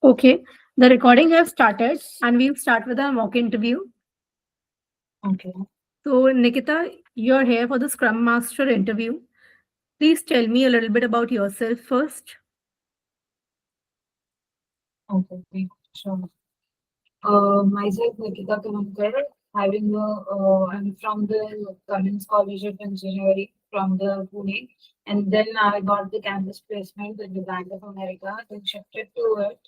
Okay, the recording has started and we'll start with a mock interview. Okay. So, Nikita, you're here for the Scrum Master interview. Please tell me a little bit about yourself first. Okay. Sure. Myself, Nikita Kamankar, I'm from the Cummins College of Engineering from the Pune, and then I got the campus placement with the Bank of America, then shifted to it.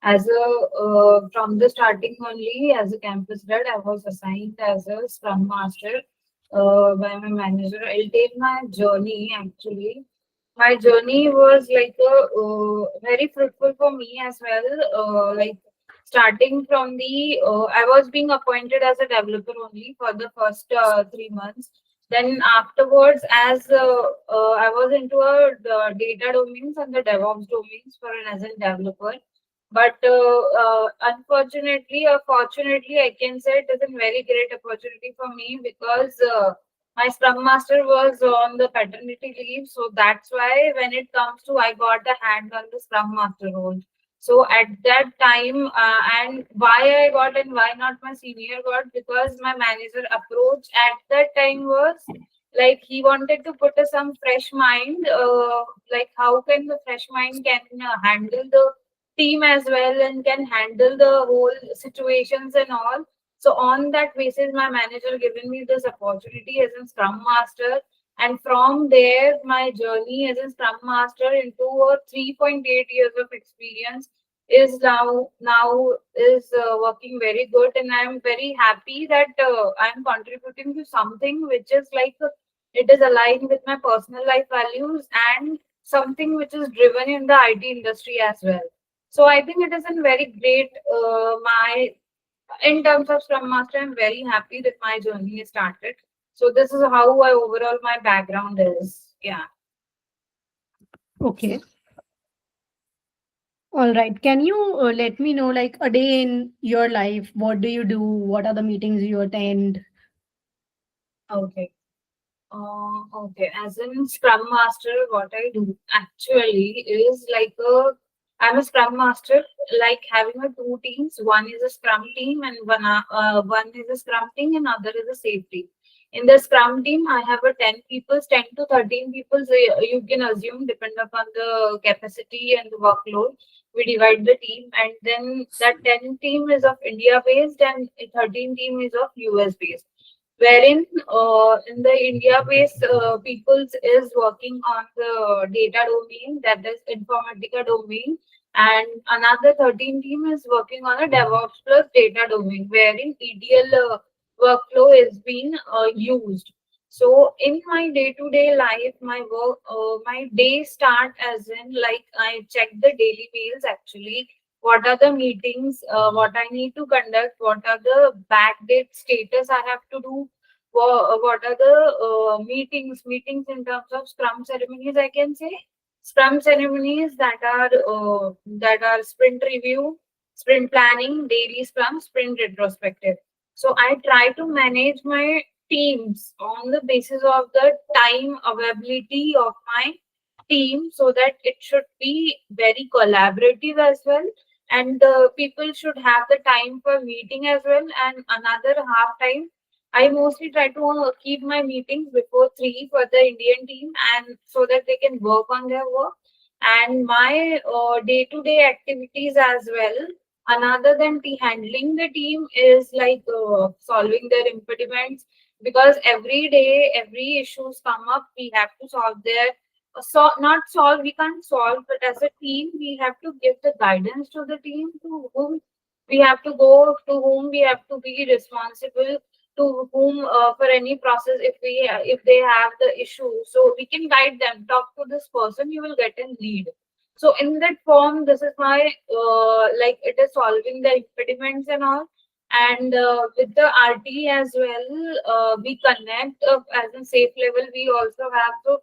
As a From the starting only, as a campus grad, I was assigned as a Scrum Master by my manager. I'll tell my journey actually. My journey was like very fruitful for me as well. Like starting from I was being appointed as a developer only for the first 3 months. Then afterwards, as I was into the data domains and the DevOps domains for an as a developer. But unfortunately or fortunately, I can say it is a very great opportunity for me because my scrum master was on the paternity leave. So that's why when it comes to, I got the hand on the scrum master role. So at that time, and why I got and why not my senior got, because my manager approach at that time was like he wanted to put some fresh mind, like how can the fresh mind can handle the team as well and can handle the whole situations and all. So on that basis, my manager given me this opportunity as a Scrum Master, and from there, my journey as a Scrum Master into a 3.8 years of experience is now is working very good, and I'm very happy that I'm contributing to something which is like it is aligned with my personal life values and something which is driven in the IT industry as well. So I think it is a very great my in terms of Scrum Master, I'm very happy that my journey is started. So this is how I overall my background is. Yeah. Okay. All right. Can you let me know, like, a day in your life? What do you do? What are the meetings you attend? Okay. Okay. As in Scrum Master, what I do actually is like I'm a Scrum Master, like having a two teams. One is a Scrum team and one is a Scrum team and other is a safety. In the Scrum team, I have a 10 people, 10 to 13 people. So you can assume, depend upon the capacity and the workload, we divide the team, and then that 10 team is of India based and 13 team is of US based, wherein in the India-based peoples is working on the data domain, that is Informatica domain, and another 13 team is working on a DevOps plus data domain, wherein ETL workflow is being used. So in my day-to-day life, my day start as in like I check the daily mails actually, what are the meetings, what I need to conduct, what are the backdate status I have to do, what are the meetings in terms of Scrum ceremonies, I can say. Scrum ceremonies that are sprint review, sprint planning, daily Scrum, sprint retrospective. So I try to manage my teams on the basis of the time availability of my team so that it should be very collaborative as well, and the people should have the time for meeting as well, and another half time I mostly try to keep my meetings before 3 for the Indian team, and so that they can work on their work and my day-to-day activities as well. Another than handling the team is like solving their impediments, because every day, every issues come up, we have to solve their so not solve, we can't solve, but as a team, we have to give the guidance to the team to whom we have to go, to whom we have to be responsible, to whom for any process if they have the issue, so we can guide them, talk to this person, you will get a lead. So in that form, this is my like it is solving the impediments and all. And with the RT as well, we connect as a safe level, we also have to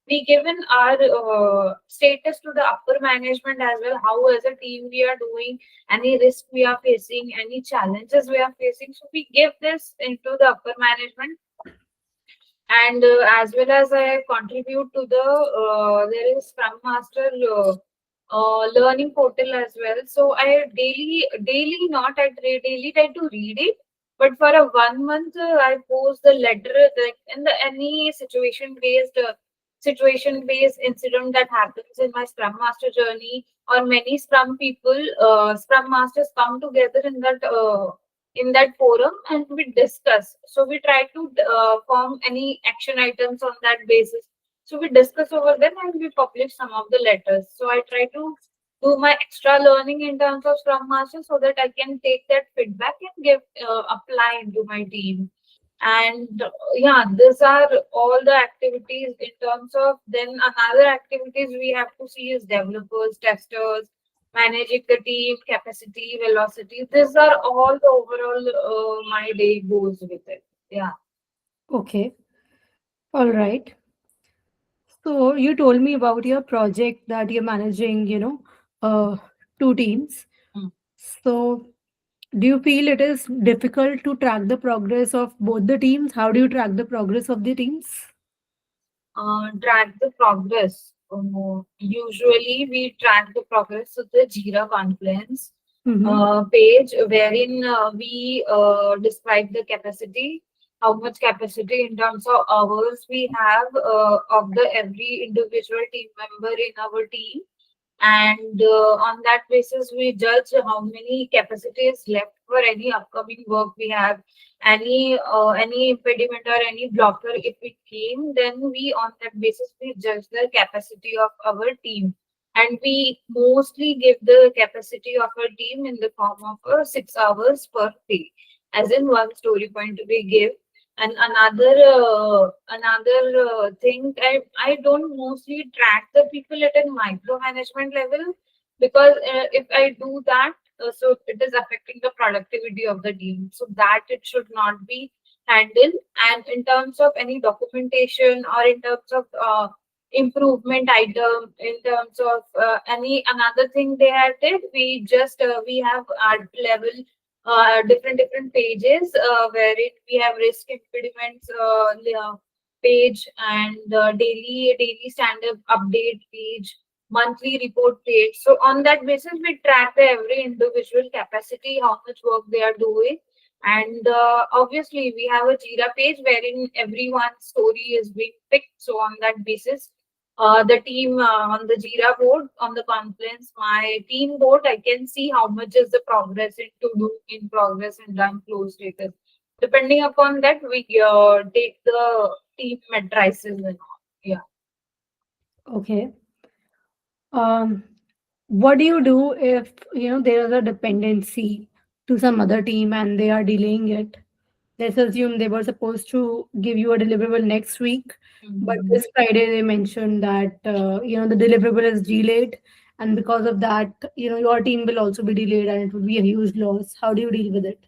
we given our status to the upper management as well, how as a team we are doing, any risk we are facing, any challenges we are facing. So we give this into the upper management, and as well as I contribute to the there is Scrum Master learning portal as well. So I daily not at daily try to read it, but for a 1 month I post the letter like in the any situation based incident that happens in my Scrum Master journey, or many Scrum people, Scrum Masters come together in that forum and we discuss. So we try to form any action items on that basis. So we discuss over them and we publish some of the letters. So I try to do my extra learning in terms of Scrum Master so that I can take that feedback and give apply into my team. And yeah, these are all the activities in terms of. Then another activities we have to see is developers, testers, managing the team, capacity, velocity. These are all the overall my day goes with it. Yeah. Okay. All right. So you told me about your project that you're managing, two teams. Mm. So do you feel it is difficult to track the progress of both the teams? How do you track the progress of the teams? Track the progress. Usually, we track the progress of the Jira Confluence Mm-hmm. page, wherein we describe the capacity, how much capacity in terms of hours we have of the every individual team member in our team, and on that basis we judge how many capacity is left for any upcoming work we have, any impediment or any blocker if it came, then we on that basis we judge the capacity of our team, and we mostly give the capacity of our team in the form of 6 hours per day, as in one story point we give. And another thing, I don't mostly track the people at a micromanagement level, because if I do that, so it is affecting the productivity of the team. So that it should not be handled. And in terms of any documentation or in terms of improvement item, in terms of any another thing they had did, we just we have art level different pages wherein we have risk impediments page, and daily stand-up update page, monthly report page. So on that basis, we track the every individual capacity, how much work they are doing. And obviously, we have a Jira page wherein everyone's story is being picked. So on that basis, the team on the Jira board, on the Confluence, my team board, I can see how much is the progress in to do in progress and done close status. Depending upon that, we take the team matrices and all. Yeah. Okay. Um, what do you do if there is a dependency to some other team and they are delaying it? Let's assume they were supposed to give you a deliverable next week, but Mhm. this Friday they mentioned that the deliverable is delayed, and because of that, your team will also be delayed, and it would be a huge loss. How do you deal with it?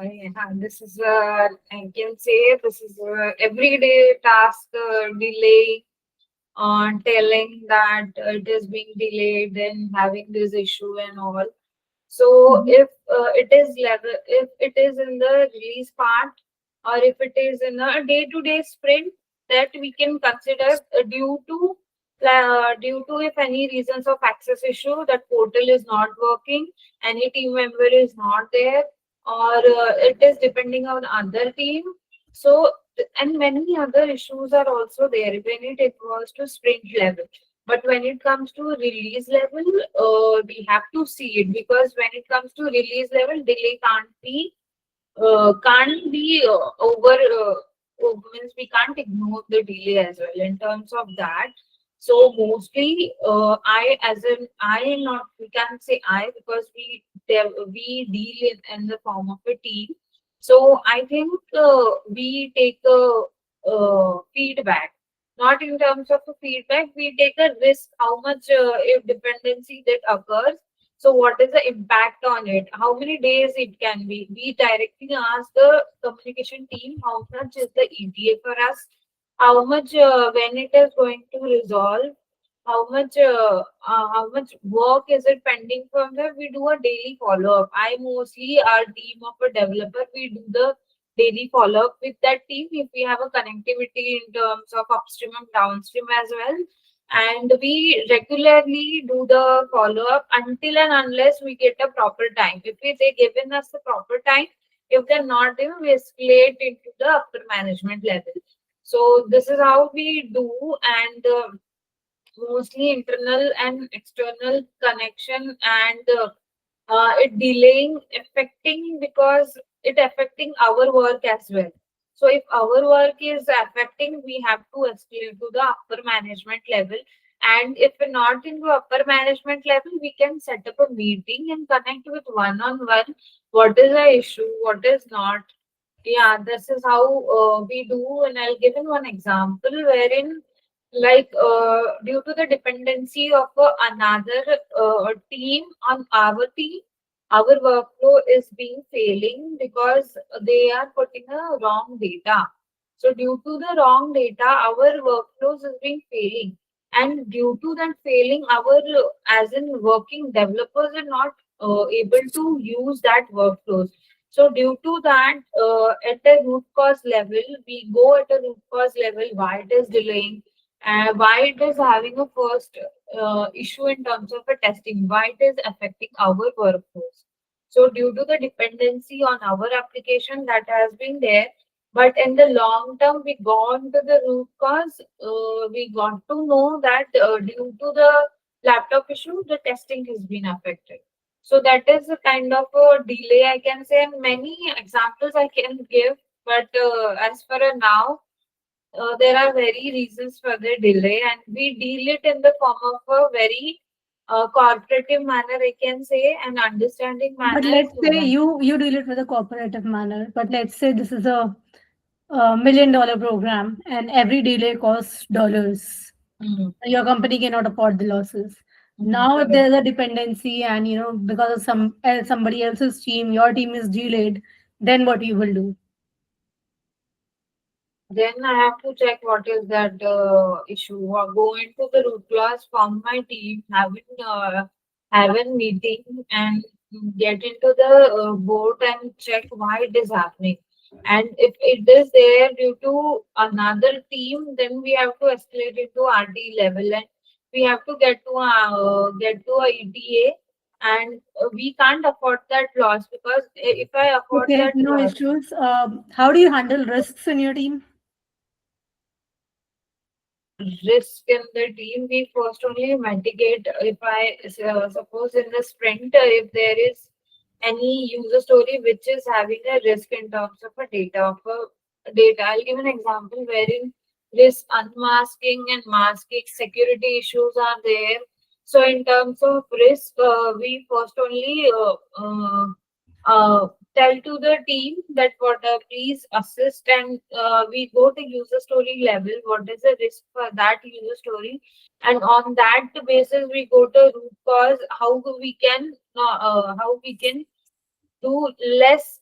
Yeah, this is I can say this is everyday task delay on telling that it is being delayed and having this issue and all. So Mhm. if if it is in the release part, or if it is in a day-to-day sprint, that we can consider due to if any reasons of access issue, that portal is not working, any team member is not there, or it is depending on other team. So and many other issues are also there when it involves to sprint level. But when it comes to release level, we have to see it, because when it comes to release level, delay can't be means we can't ignore the delay as well in terms of that. So mostly, I as in I not we can't say I, because we deal in the form of a team. So I think we take a feedback, not in terms of a feedback. We take a risk how much if dependency that occurs, so what is the impact on it? How many days it can be? We directly ask the communication team how much is the ETA for us, how much when it is going to resolve, how much work is it pending from there. We do a daily follow up. I mostly our team of a developer, we do the daily follow up with that team if we have a connectivity in terms of upstream and downstream as well. and we regularly do the follow up until and unless we get a proper time. If they given us the proper time, if they're not there, we escalate into the upper management level. So this is how we do, and mostly internal and external connection, and it delaying affecting because it affecting our work as well. So if our work is affecting, we have to escalate to the upper management level. And if we're not into upper management level, we can set up a meeting and connect with one on one. What is the issue? What is not? Yeah, this is how we do. And I'll give in one example wherein, like, due to the dependency of another team on our team, our workflow is being failing because they are putting a wrong data. So due to the wrong data, our workflows is being failing. And due to that failing, our as in working developers are not able to use that workflows. So due to that, at the root cause level, we go at a root cause level why it is delaying, why it is having a first issue in terms of a testing, why it is affecting our workflows. So due to the dependency on our application that has been there, but in the long term, we gone to the root cause. We got to know that due to the laptop issue, the testing has been affected. So that is a kind of a delay I can say, and many examples I can give. But as for a now, there are very reasons for the delay, and we deal it in the form of a very cooperative manner, I can say, and understanding But manner let's to say them. you deal it with a cooperative manner. But let's say this is a $1 million program, and every delay costs dollars. Mm, Your company cannot afford the losses. Now, if correct. there's a dependency, and because of somebody else's team, your team is delayed, then what you will do? Then I have to check what is that issue. Or go into the root cause, form my team, have a meeting, and get into the board and check why it is happening. And if it is there due to another team, then we have to escalate it to RD level, and we have to get to a ETA. And we can't afford that loss, because if I afford Okay, that no loss, issues. How do you handle risks in your team? risk in the team, we first only mitigate. If I suppose in the sprint, if there is any user story which is having a risk in terms of a data, I'll give an example wherein this unmasking and masking security issues are there. So in terms of risk, we first only tell to the team that what please assist, and we go to user story level, what is the risk for that user story, and on that basis we go to root cause, how we can do less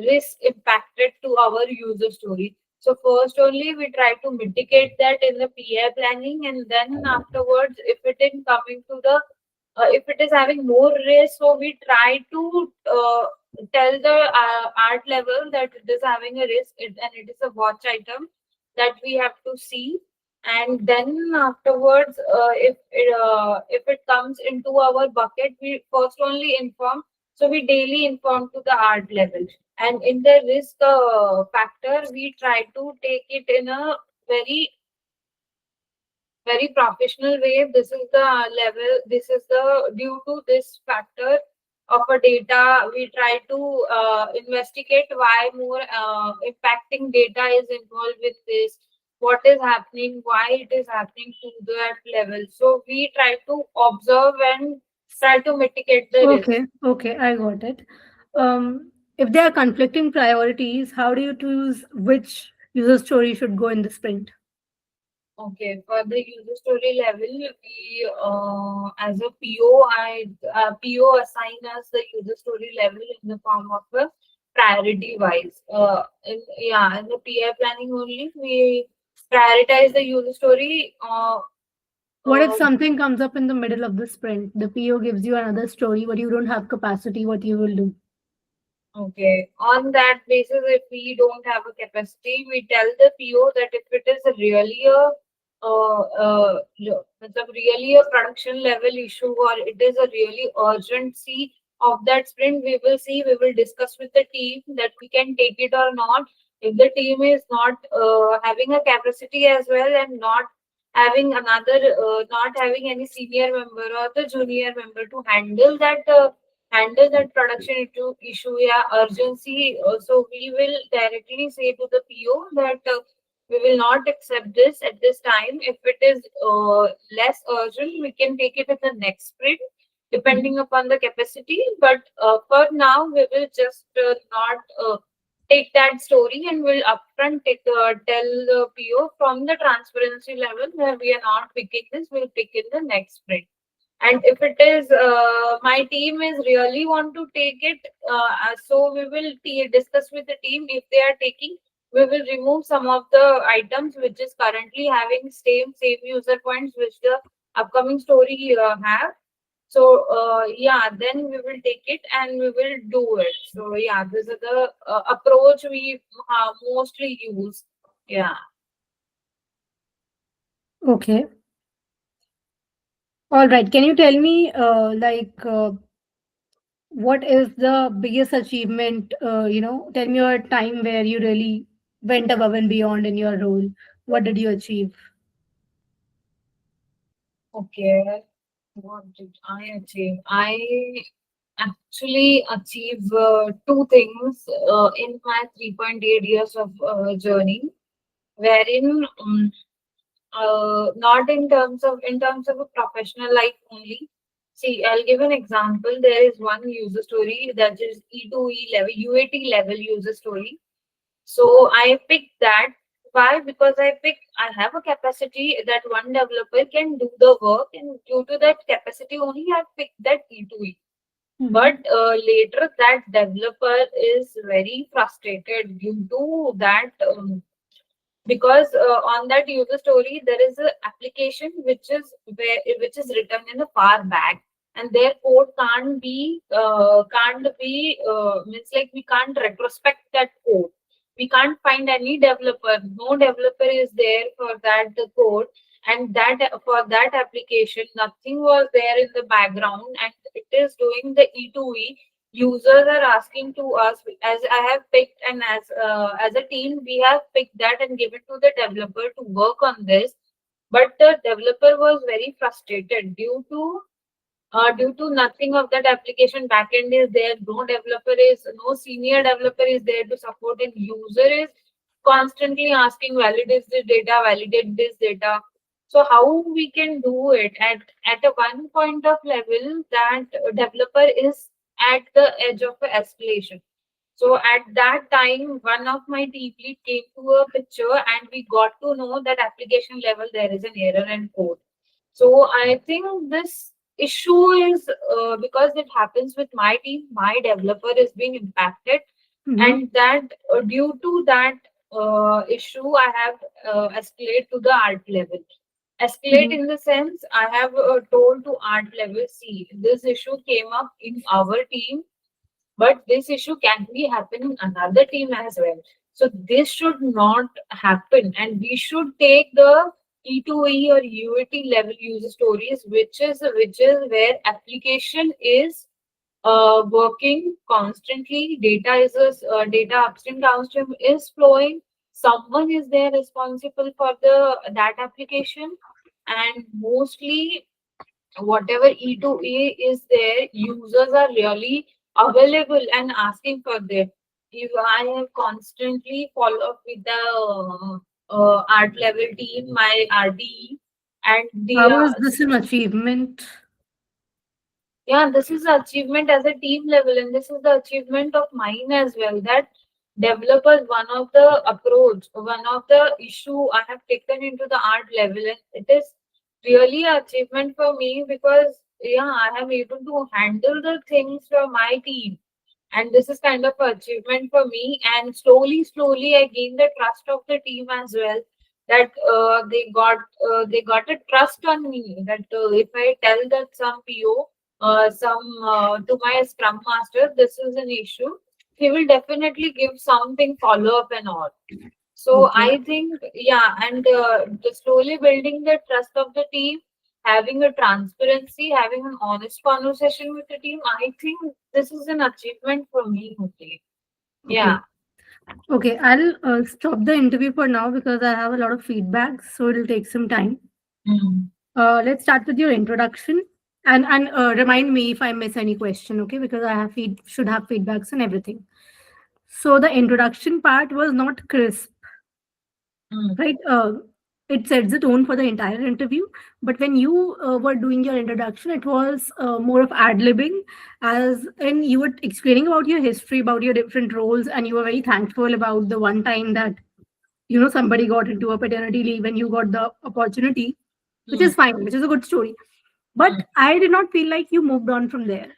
risk impacted to our user story. So first only we try to mitigate that in the PI planning, and then afterwards, if it is coming to the if it is having more risk, so we try to tell the art level that it is having a risk, and it is a watch item that we have to see. And then afterwards, if it comes into our bucket, we first only inform. So we daily inform to the art level, and in the risk factor, we try to take it in a very very professional way. This is the level. This is the due to this factor of a data. We try to investigate why more impacting data is involved with this. What is happening? Why it is happening to that level? So we try to observe and try to mitigate the risk. Okay, I got it. If there are conflicting priorities, how do you choose which user story should go in the sprint? Okay, for the user story level, we as a PO, PO assign us the user story level in the form of a priority wise. In the PI planning only, we prioritize the user story. What if Uh, something comes up in the middle of the sprint? The PO gives you another story, but you don't have capacity. What you will do? okay, on that basis, if we don't have a capacity, we tell the PO that if it is really a really a production level issue, or it is a really urgency of that sprint, we will see, we will discuss with the team that we can take it or not. If the team is not having a capacity as well, and not having not having any senior member or the junior member to handle that production issue, yeah, urgency. So we will directly say to the PO that we will not accept this at this time. If it is less urgent, we can take it in the next sprint, depending upon the capacity. But for now, we will just not take that story, and will upfront tell the PO from the transparency level that we are not picking this, we'll pick in the next sprint. And if it is my team is really want to take it, so we will discuss with the team. If they are taking, we will remove some of the items which is currently having same user points which the upcoming story have. So yeah, then we will take it and we will do it. So yeah, this is the approach we mostly use. Yeah. Okay. All right. Can you tell me, what is the biggest achievement? Tell me your time where you really went above and beyond in your role. What did you achieve? Okay. What did I achieve? I actually achieve two things in my 3.8 years of journey, wherein not in terms of a professional life only. See, I'll give an example. There is one user story that is E2E level, UAT level user story. So I picked that. Why? Because I have a capacity that one developer can do the work, and due to that capacity only, I picked that E2E. But later, that developer is very frustrated due to that. Because on that user story there is an application which is written in the far back, and their code can't be means like we can't retrospect that code. We can't find any developer, no developer is there for that code. And that for that application nothing was there in the background, and it is doing the E2E. Users are asking to us, as I have picked, and as a team we have picked that and give it to the developer to work on this. But the developer was very frustrated due to nothing of that application backend is there. No senior developer is there to support it. User is constantly asking, validate this data. So how we can do it at a one point of level, that developer is at the edge of the escalation. So at that time, one of my team lead came to a picture, and we got to know that application level there is an error in code. So I think this issue is because it happens with my team, my developer is being impacted, Mm-hmm. and that due to that issue, I have escalate to the art level. Escalate Mm-hmm. in the sense I have told to art level, see, this issue came up in our team, but this issue can be happen in another team as well. So this should not happen, and we should take the E2E or UAT level user stories, which is where application is working constantly. Data upstream downstream is flowing. Someone is there responsible for the that application, and mostly whatever E2E is there, users are really available and asking for that. If I have constantly follow up with the art level team, my RDE, and the How is this an achievement? yeah, this is the achievement as a team level, and this is the achievement of mine as well. That developers, one of the approach, one of the issue I have taken into the art level, and it is really an achievement for me because yeah, I am able to handle the things for my team, and this is kind of an achievement for me. And slowly, I gain the trust of the team as well. That they got a trust on me. That if I tell that some PO some to my scrum master, this is an issue, he will definitely give something follow up and all. So Okay. I think, yeah, and slowly building the trust of the team, having a transparency, having an honest conversation with the team, I think this is an achievement for me, Murthy. Okay. Yeah. Okay, I'll stop the interview for now because I have a lot of feedback, so it'll take some time. Mm. Let's start with your introduction and remind me if I miss any question, okay? Because I have should have feedbacks and everything. So the introduction part was not crisp, Mm. right? It sets the tone for the entire interview. But when you were doing your introduction, it was more of ad libbing, as in you were explaining about your history, about your different roles, and you were very thankful about the one time that somebody got into a paternity leave and you got the opportunity, which Mm. is fine, which is a good story. Mm. But I did not feel like you moved on from there.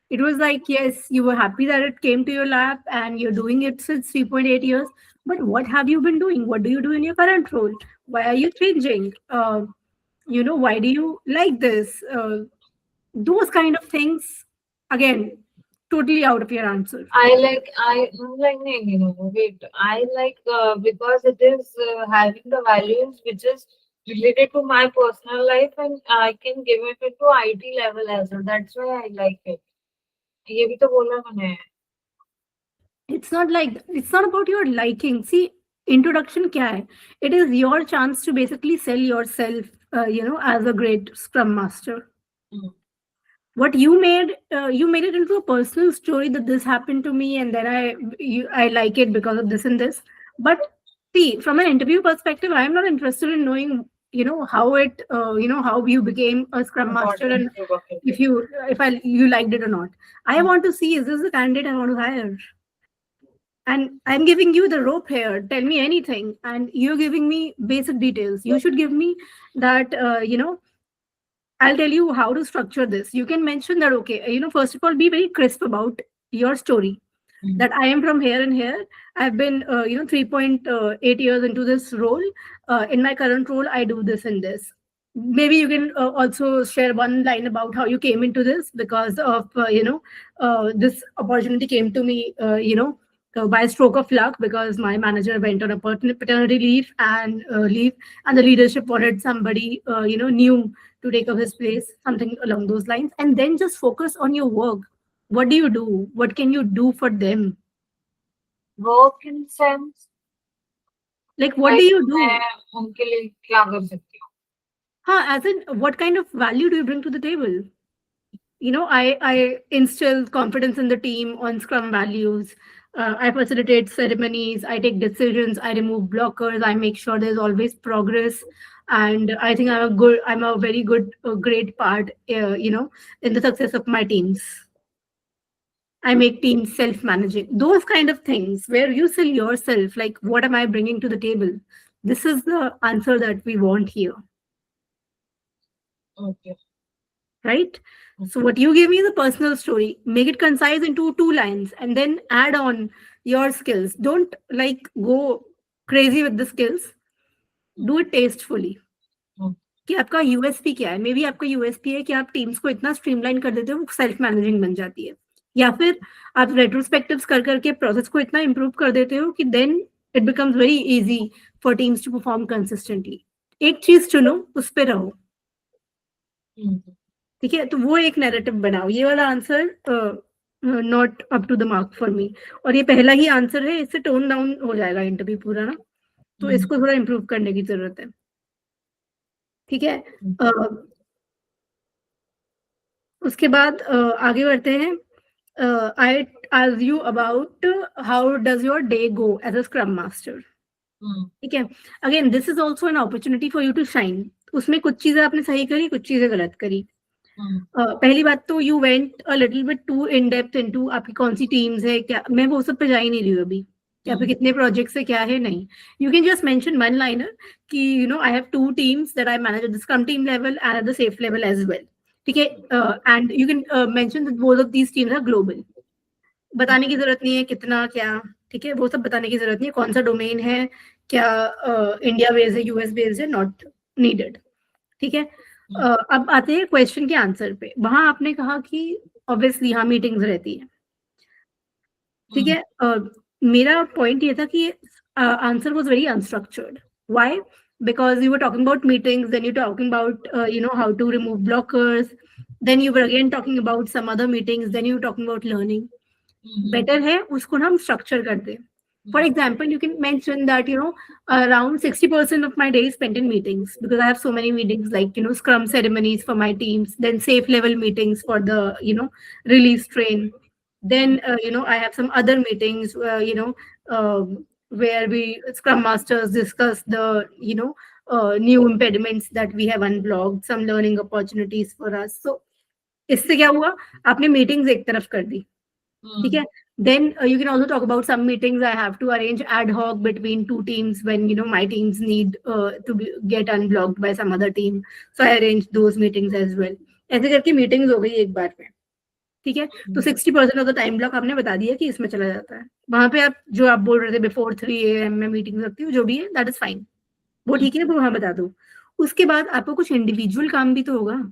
It was like, yes, you were happy that it came to your lap and you're doing it since 3.8 years. But what have you been doing? What do you do in your current role? Why are you changing? Why do you like this? Those kind of things, again, totally out of your answer. Wait, I like because it is having the values which is related to my personal life and I can give it to IT level as well. That's why I like it. ये भी तो बोला मैंने. It's not about your liking. See, introduction kya hai? It is your chance to basically sell yourself, as a great scrum master. Mm. What you made it into a personal story that this happened to me and then I like it because of this and this. But see, from an interview perspective, I'm not interested in knowing how how you became a scrum master and Okay. if you liked it or not. I want to see, is this the candidate I want to hire? And I'm giving you the rope here, tell me anything, and you're giving me basic details. You should give me that I'll tell you how to structure this. You can mention that, okay, first of all, be very crisp about your story. Mm. That I am from here and here. I've been, 3.8 years into this role. In my current role, I do this and this. Maybe you can also share one line about how you came into this because of, this opportunity came to me, by a stroke of luck because my manager went on a paternity leave, and the leadership wanted somebody, new to take up his place, something along those lines, and then just focus on your work. What do you do? What can you do for them? Work in sense, Like, what do like you do? मैं उनके लिए क्या कर सकती हूँ? As in, what kind of value do you bring to the table? I instill confidence in the team on Scrum values. I facilitate ceremonies. I take decisions. I remove blockers. I make sure there's always progress. And I think I'm a very good, great part, in the success of my teams. I make teams self-managing. Those kind of things where you sell yourself, like, what am I bringing to the table? This is the answer that we want here, Okay. right? So what you give me is a personal story. Make it concise into 2 lines and then add on your skills. Don't like go crazy with the skills. Do it tastefully. Mm. कि आपका USP क्या है? May be आपका USP है कि आप teams को इतना स्ट्रीमलाइन कर देते हो, सेल्फ मैनेजिंग बन जाती है, या फिर आप रेट्रोस्पेक्टिव्स कर करके प्रोसेस को इतना इम्प्रूव कर देते हो कि then it becomes very easy for teams to perform consistently. एक चीज चुनो, उस पे रहो. ठीक है, तो वो एक नैरेटिव बनाओ. ये वाला answer not up to the mark for me, और ये पहला ही आंसर है, इससे टोन डाउन हो जाएगा इंटरव्यू पूरा ना, तो इसको थोड़ा इम्प्रूव करने की जरूरत है. ठीक है. उसके बाद आगे बढ़ते हैं. आई ask you about how does your day go as a scrum master. ठीक है. Again this is also an opportunity for you to shine. उसमें कुछ चीजें आपने सही करी, कुछ चीजें गलत करी. पहली बात तो you went a little bit too in depth into आपकी कौन सी टीम्स है, क्या. मैं वो सब पे जा ही नहीं रही हूँ अभी, क्या पे कितने प्रोजेक्ट्स है, क्या है, नहीं. You can just mention one liner कि I have 2 teams that I manage at the scrum team level and at the safe level as well. ठीक है. And you can mention that both of these teams are global. बताने की जरूरत नहीं है कितना क्या. ठीक है, वो सब बताने की जरूरत नहीं है. कौन सा डोमेन है, क्या इंडिया बेस्ड है, यूएस बेस्ड है, नॉट नीडेड. ठीक है. अब आते हैं क्वेश्चन के आंसर पे. वहां आपने कहा कि ऑब्वियसली हाँ मीटिंग्स रहती है. ठीक है. मेरा पॉइंट ये था कि answer was very unstructured. Why? Because you were talking about meetings, then you're talking about how to remove blockers, then you were again talking about some other meetings, then you were talking about learning. Better है उसको ना हम structure कर दें. For example, you can mention that around 60% of my day is spent in meetings, because I have so many meetings, like scrum ceremonies for my teams, then safe level meetings for the release train, then I have some other meetings where we scrum masters discuss the new impediments that we have unblocked, some learning opportunities for us. So इससे क्या हुआ, आपने meetings एक तरफ कर दी, ठीक है. Then you can also talk about some meetings I have to arrange ad hoc between two teams when my teams need get unblocked by some other team, so I arrange those meetings as well. ऐसे करके meetings हो गई एक बार में, ठीक है. तो 60% of the time block आपने बता दिया कि इसमें चला जाता है. वहां पे आप जो आप बोल रहे थे बिफोर 3 AM में मीटिंग रखती हूँ, जो भी है दैट इज फाइन, वो ठीक है, वो वहां बता दो. उसके बाद आपको कुछ इंडिविजुअल काम भी तो होगा,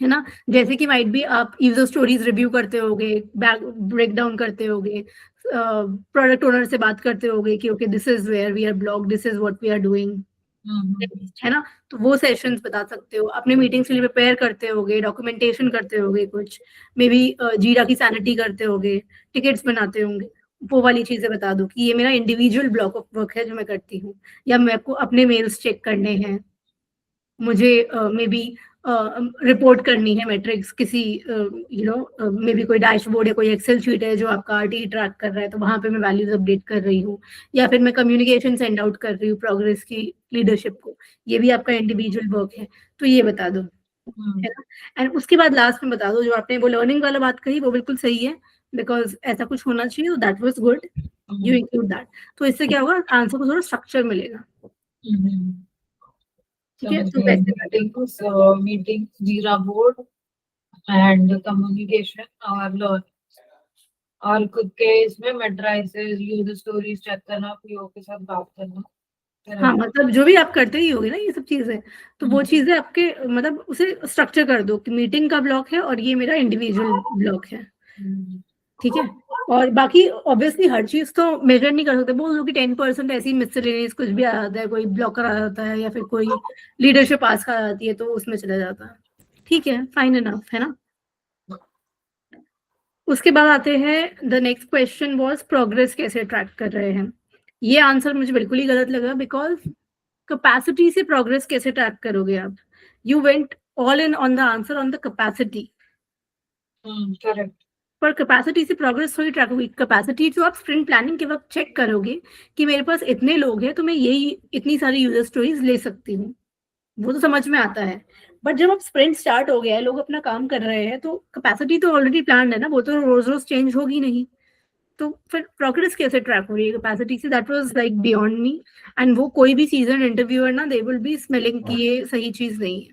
है ना. जैसे कि माइट बी आप यूजर स्टोरीज रिव्यू करते होगे, ब्रेक डाउन करते होगे, प्रोडक्ट ओनर से बात करते होगे कि okay this is where we are block, this is what we are doing, है ना. तो वो सेशंस बता सकते हो. अपने मीटिंग्स के लिए प्रिपेयर करते होगे, डॉक्यूमेंटेशन करते होगे, कुछ मे बी जीरा की सैनिटी करते होगे, टिकट्स बनाते होंगे, वो वाली चीजें बता दो कि ये मेरा इंडिविजुअल ब्लॉक ऑफ वर्क है जो मैं करती हूँ. या मेरे को अपने मेल्स चेक करने हैं, मुझे मे बी रिपोर्ट करनी है मैट्रिक्स किसी मे बी कोई डैशबोर्ड या कोई एक्सेल शीट है जो आपका आरटी ट्रैक कर रहा है, तो वहां पे मैं वैल्यूज अपडेट कर रही हूँ, या फिर मैं कम्युनिकेशन सेंड आउट कर रही हूँ प्रोग्रेस की लीडरशिप को, ये भी आपका इंडिविजुअल वर्क है, तो ये बता दो, है ना. एंड उसके बाद लास्ट में बता दो, जो आपने वो लर्निंग वाला बात कही वो बिल्कुल सही है, बिकॉज ऐसा कुछ होना चाहिए, तो that was good, you include that. तो इससे क्या होगा, आंसर को थोड़ा स्ट्रक्चर मिलेगा. ठीक है. तो मीटिंग्स, जीरा बोर्ड एंड कम्युनिकेशन और लर्न, और खुद के इसमें मैट्रिसेस, यूजर स्टोरीज चेक करना, पीओ के साथ बात करना. हाँ, मतलब जो भी आप करते ही होगे ना ये सब चीजें, तो वो चीजें आपके मतलब उसे स्ट्रक्चर कर दो कि मीटिंग का ब्लॉक है और ये मेरा इंडिविजुअल ब्लॉक है, ठीक है. और बाकी ऑब्वियसली हर चीज तो मेजर नहीं कर सकते, बोल दो कि 10% ऐसी मिसलेनियस कुछ भी आ जाता है, कोई ब्लॉकर आ जाता है, या फिर कोई लीडरशिप आस्क आ जाती है, तो उसमें चला जाता है, ठीक है, फाइन इनफ, है ना. उसके बाद आते हैं the next question was progress कैसे ट्रैक कर रहे हैं. ये आंसर मुझे बिल्कुल ही गलत लगा, बिकॉज कैपेसिटी से प्रोग्रेस कैसे ट्रैक करोगे आप. You went all in on the answer on the capacity, correct. पर कैपेसिटी से प्रोग्रेस थोड़ी ट्रैक होगी. कैपेसिटी जो आप स्प्रिंट प्लानिंग के वक्त चेक करोगे कि मेरे पास इतने लोग हैं तो मैं यही इतनी सारी यूजर स्टोरीज ले सकती हूँ, वो तो समझ में आता है. बट जब अब स्प्रिंट स्टार्ट हो गया है, लोग अपना काम कर रहे हैं, तो कैपेसिटी तो ऑलरेडी प्लान है ना, वो तो रोज रोज चेंज होगी नहीं, तो फिर प्रोग्रेस कैसे ट्रैक हो रही है कैपेसिटी से. That was like beyond me. And वो कोई भी सीजन इंटरव्यूअर ना, दे विल बी स्मेलिंग कि ये सही चीज नहीं है,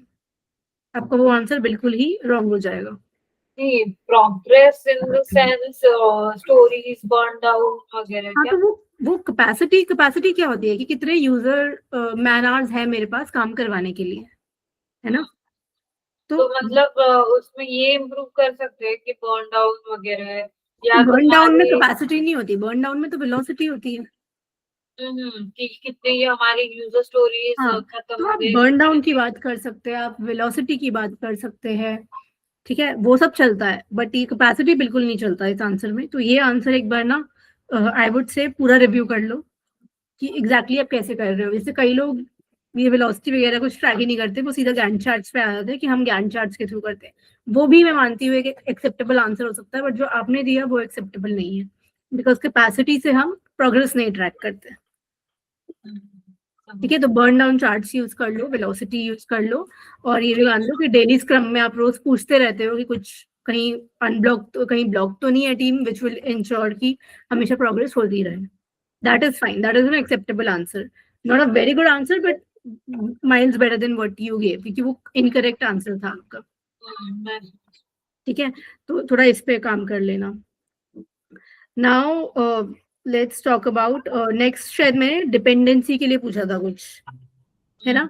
आपका वो आंसर बिल्कुल ही रॉन्ग हो जाएगा. Progress in the sense stories burn down वगैरह. हाँ, तो वो कैपेसिटी क्या होती है कि कितने यूजर मैन आवर्स है मेरे पास काम करवाने के लिए, है ना. तो मतलब उसमें ये इम्प्रूव कर सकते हैं कि बर्न डाउन वगैरह है, या बर्न डाउन में कैपेसिटी नहीं होती, बर्न डाउन में तो वेलोसिटी होती है. कि कितने ये हमारी यूजर स्टोरीज खत्म तो हो आप गए. बर्न डाउन की बात कर सकते हैं, आप वेलोसिटी की बात कर सकते हैं, ठीक है, वो सब चलता है, बट ये कैपेसिटी बिल्कुल नहीं चलता इस आंसर में. तो ये आंसर एक बार ना आई वुड से पूरा रिव्यू कर लो कि एग्जैक्टली आप कैसे कर रहे हो. जैसे कई लोग ये वेलोसिटी वगैरह कुछ ट्रैक ही नहीं करते, वो सीधा गैंट चार्ट्स पे आ जाते हैं कि हम गैंट चार्ट्स के थ्रू करते हैं. वो भी मैं मानती हूँ एक एक्सेप्टेबल आंसर हो सकता है, बट जो आपने दिया वो एक्सेप्टेबल नहीं है, बिकॉज कैपेसिटी से हम प्रोग्रेस नहीं ट्रैक करते, ठीक है. तो बर्न डाउन चार्ट्स यूज कर लो, वेलोसिटी यूज कर लो, और ये भी मान लो कि डेली स्क्रम में आप रोज पूछते रहते हो कि कुछ कहीं अनब्लॉक तो कहीं ब्लॉक तो नहीं है टीम, विच विल इंश्योर कि हमेशा प्रोग्रेस होती रहे. That is fine, that is an acceptable answer, not a very good answer, but miles better than what you gave, क्योंकि वो इनकरेक्ट आंसर था आपका, ठीक है. तो थोड़ा इस पे काम कर लेना. Now let's talk about next. शायद मैंने डिपेंडेंसी के लिए पूछा था कुछ, है ना.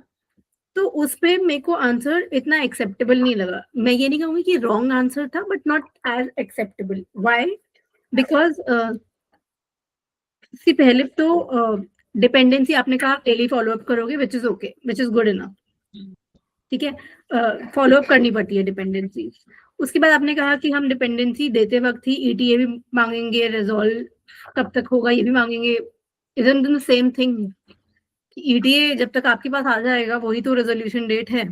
तो उस पे मेरे को आंसर इतना एक्सेप्टेबल नहीं लगा. मैं ये नहीं कहूंगी कि रॉन्ग आंसर था, but not as acceptable. Why? Because see पहले तो डिपेंडेंसी आपने कहा डेली फॉलो अप करोगे, which is okay, which is good enough, ठीक है। फॉलो अप करनी पड़ती है डिपेंडेंसी। उसके बाद आपने कहा कि हम डिपेंडेंसी देते वक्त ही ईटीए भी मांगेंगे, रिजॉल्व कब तक होगा ये भी मांगेंगे। Isn't the same thing? ETA जब तक आपके पास आ जाएगा वही तो रेजोल्यूशन डेट है।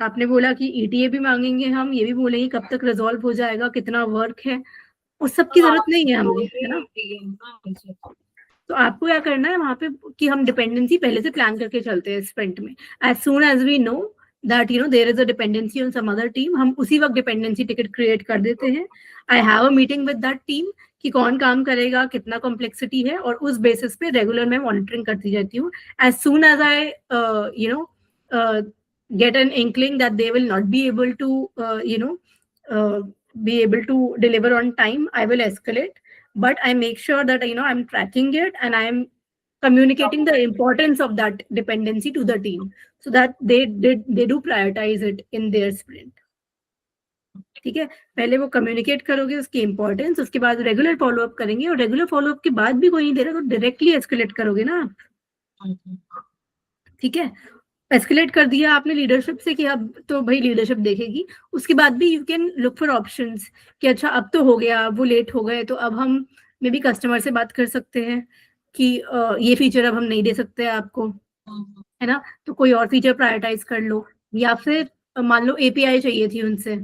आपने बोला कि ईटीए भी मांगेंगे हम, ये भी बोलेंगे कब तक रिजॉल्व हो जाएगा, कितना वर्क है, उस सब की जरूरत नहीं है हमें, है ना। तो आपको क्या करना है वहां पे कि हम डिपेंडेंसी पहले से प्लान करके चलते हैं स्प्रिंट में। As soon as we know that there is a dependency on some other team, हम उसी वक्त डिपेंडेंसी टिकट क्रिएट कर देते हैं। I have a meeting with that team कि कौन काम करेगा, कितना कॉम्प्लेक्सिटी है, और उस बेसिस पे रेगुलर मैं मॉनिटरिंग करती रहती हूँ। As soon as I get an inkling that they will not be able to be able to deliver on time, I will escalate, but I make sure that I'm tracking it and I am communicating the importance of that dependency to the team so that they do prioritize it in their sprint. ठीक है, पहले वो communicate करोगे उसकी importance, उसके बाद regular follow up करेंगे, और रेगुलर फॉलोअप के बाद भी कोई नहीं दे रहा तो डायरेक्टली एस्केलेट करोगे ना आप। ठीक है, एस्केलेट कर दिया आपने लीडरशिप से कि अब तो भाई लीडरशिप देखेगी। उसके बाद भी you can look for options कि अच्छा अब तो हो गया, वो लेट हो गए, तो अब हम मे बी कस्टमर से बात कर सकते हैं कि ये फीचर अब हम नहीं दे सकते आपको, है ना, तो कोई और फीचर प्रायोरिटाइज कर लो। या फिर मान लो एपीआई चाहिए थी उनसे,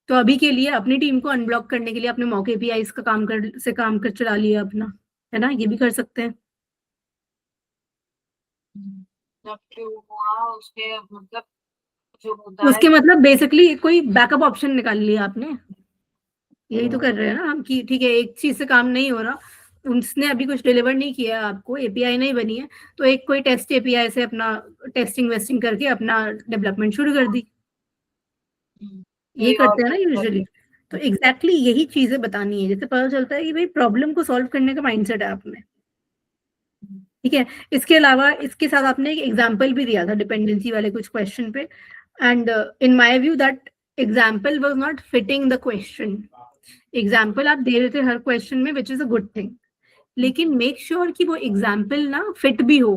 तो अभी के लिए अपनी टीम को अनब्लॉक करने के लिए अपने मॉक एपीआई का काम कर चला लिया अपना, है ना, ये भी कर सकते हैं। उसके मतलब बेसिकली कोई बैकअप ऑप्शन निकाल लिया आपने, यही तो कर रहे हैं ना हम कि ठीक है एक चीज से काम नहीं हो रहा, उसने अभी कुछ डिलीवर नहीं किया आपको, एपीआई नहीं बनी है, तो एक कोई टेस्ट एपीआई से अपना टेस्टिंग वेस्टिंग करके अपना डेवलपमेंट शुरू कर दी। ये करते हैं ना यूजुअली। तो एग्जैक्टली यही चीजें बतानी है, जैसे पता चलता है कि भाई प्रॉब्लम को सॉल्व करने का माइंडसेट है आप में। ठीक है, इसके अलावा इसके साथ आपने एक एग्जाम्पल भी दिया था डिपेंडेंसी वाले कुछ क्वेश्चन पे, and in my view that example was not fitting the question. Example आप दे रहे थे हर क्वेश्चन में, which is a good thing, लेकिन मेक श्योर कि वो एग्जाम्पल ना फिट भी हो,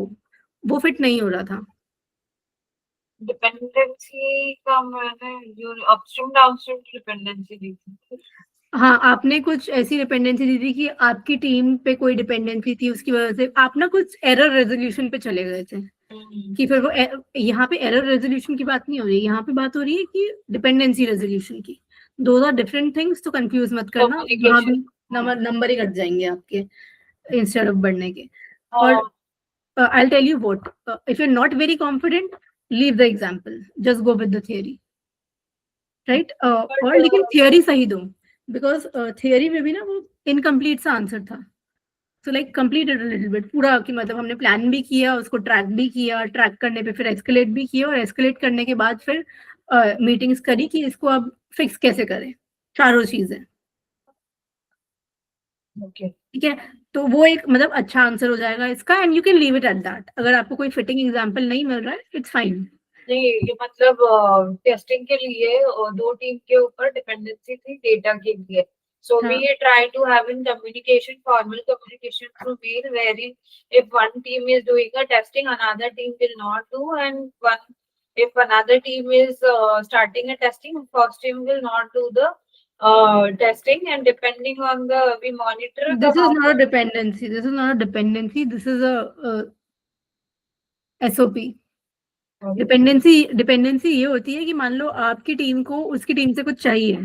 वो फिट नहीं हो रहा था। डिपेंडेंसी का मैंने जो अपस्ट्रीम डाउनस्ट्रीम डिपेंडेंसी दी थी। हाँ, आपने कुछ ऐसी डिपेंडेंसी दी थी कि आपकी टीम पे कोई डिपेंडेंसी थी, उसकी वजह से आप ना कुछ एरर रेजोल्यूशन पे चले गए थे कि फिर वो यहाँ पे एरर रेजोल्यूशन की बात नहीं हो रही, यहाँ पे बात हो रही है कि डिपेंडेंसी रेजोल्यूशन की। दो आर डिफरेंट थिंग्स, तो कंफ्यूज मत करना, यहाँ भी नंबर ही कट जाएंगे आपके इंस्टेड ऑफ बढ़ने के। और I'll tell you what, if you're not very confident, leave the example, just go with the theory, right? और लेकिन थियोरी सही दो, बिकॉज थियोरी में भी ना वो इनकम्प्लीट सा आंसर था, so like completed little bit पूरा, कि मतलब हमने प्लान भी किया, उसको ट्रैक भी किया, ट्रैक करने पे फिर एस्केलेट भी किया, और एस्केलेट करने के बाद फिर मीटिंग्स करी कि इसको अब फिक्स कैसे करें, चारों चीजें। ठीक है, तो वो एक मतलब अच्छा आंसर हो जाएगा इसका, and you can leave it at that. अगर आपको कोई फिटिंग एग्जांपल नहीं मिल रहा है, इट्स फाइन। नहीं, ये मतलब टेस्टिंग के लिए दो टीम के ऊपर डिपेंडेंसी थी डेटा के लिए, so we try to have in communication, formal communication through mail, wherein if one team is doing a testing, another team will not do, and if another team is starting a testing, first team will not do the testing, and depending on the we monitor. This is not a dependency. This is not a dependency. This is a SOP. Dependency ये होती है कि मान लो आपकी team को उसकी team से कुछ चाहिए,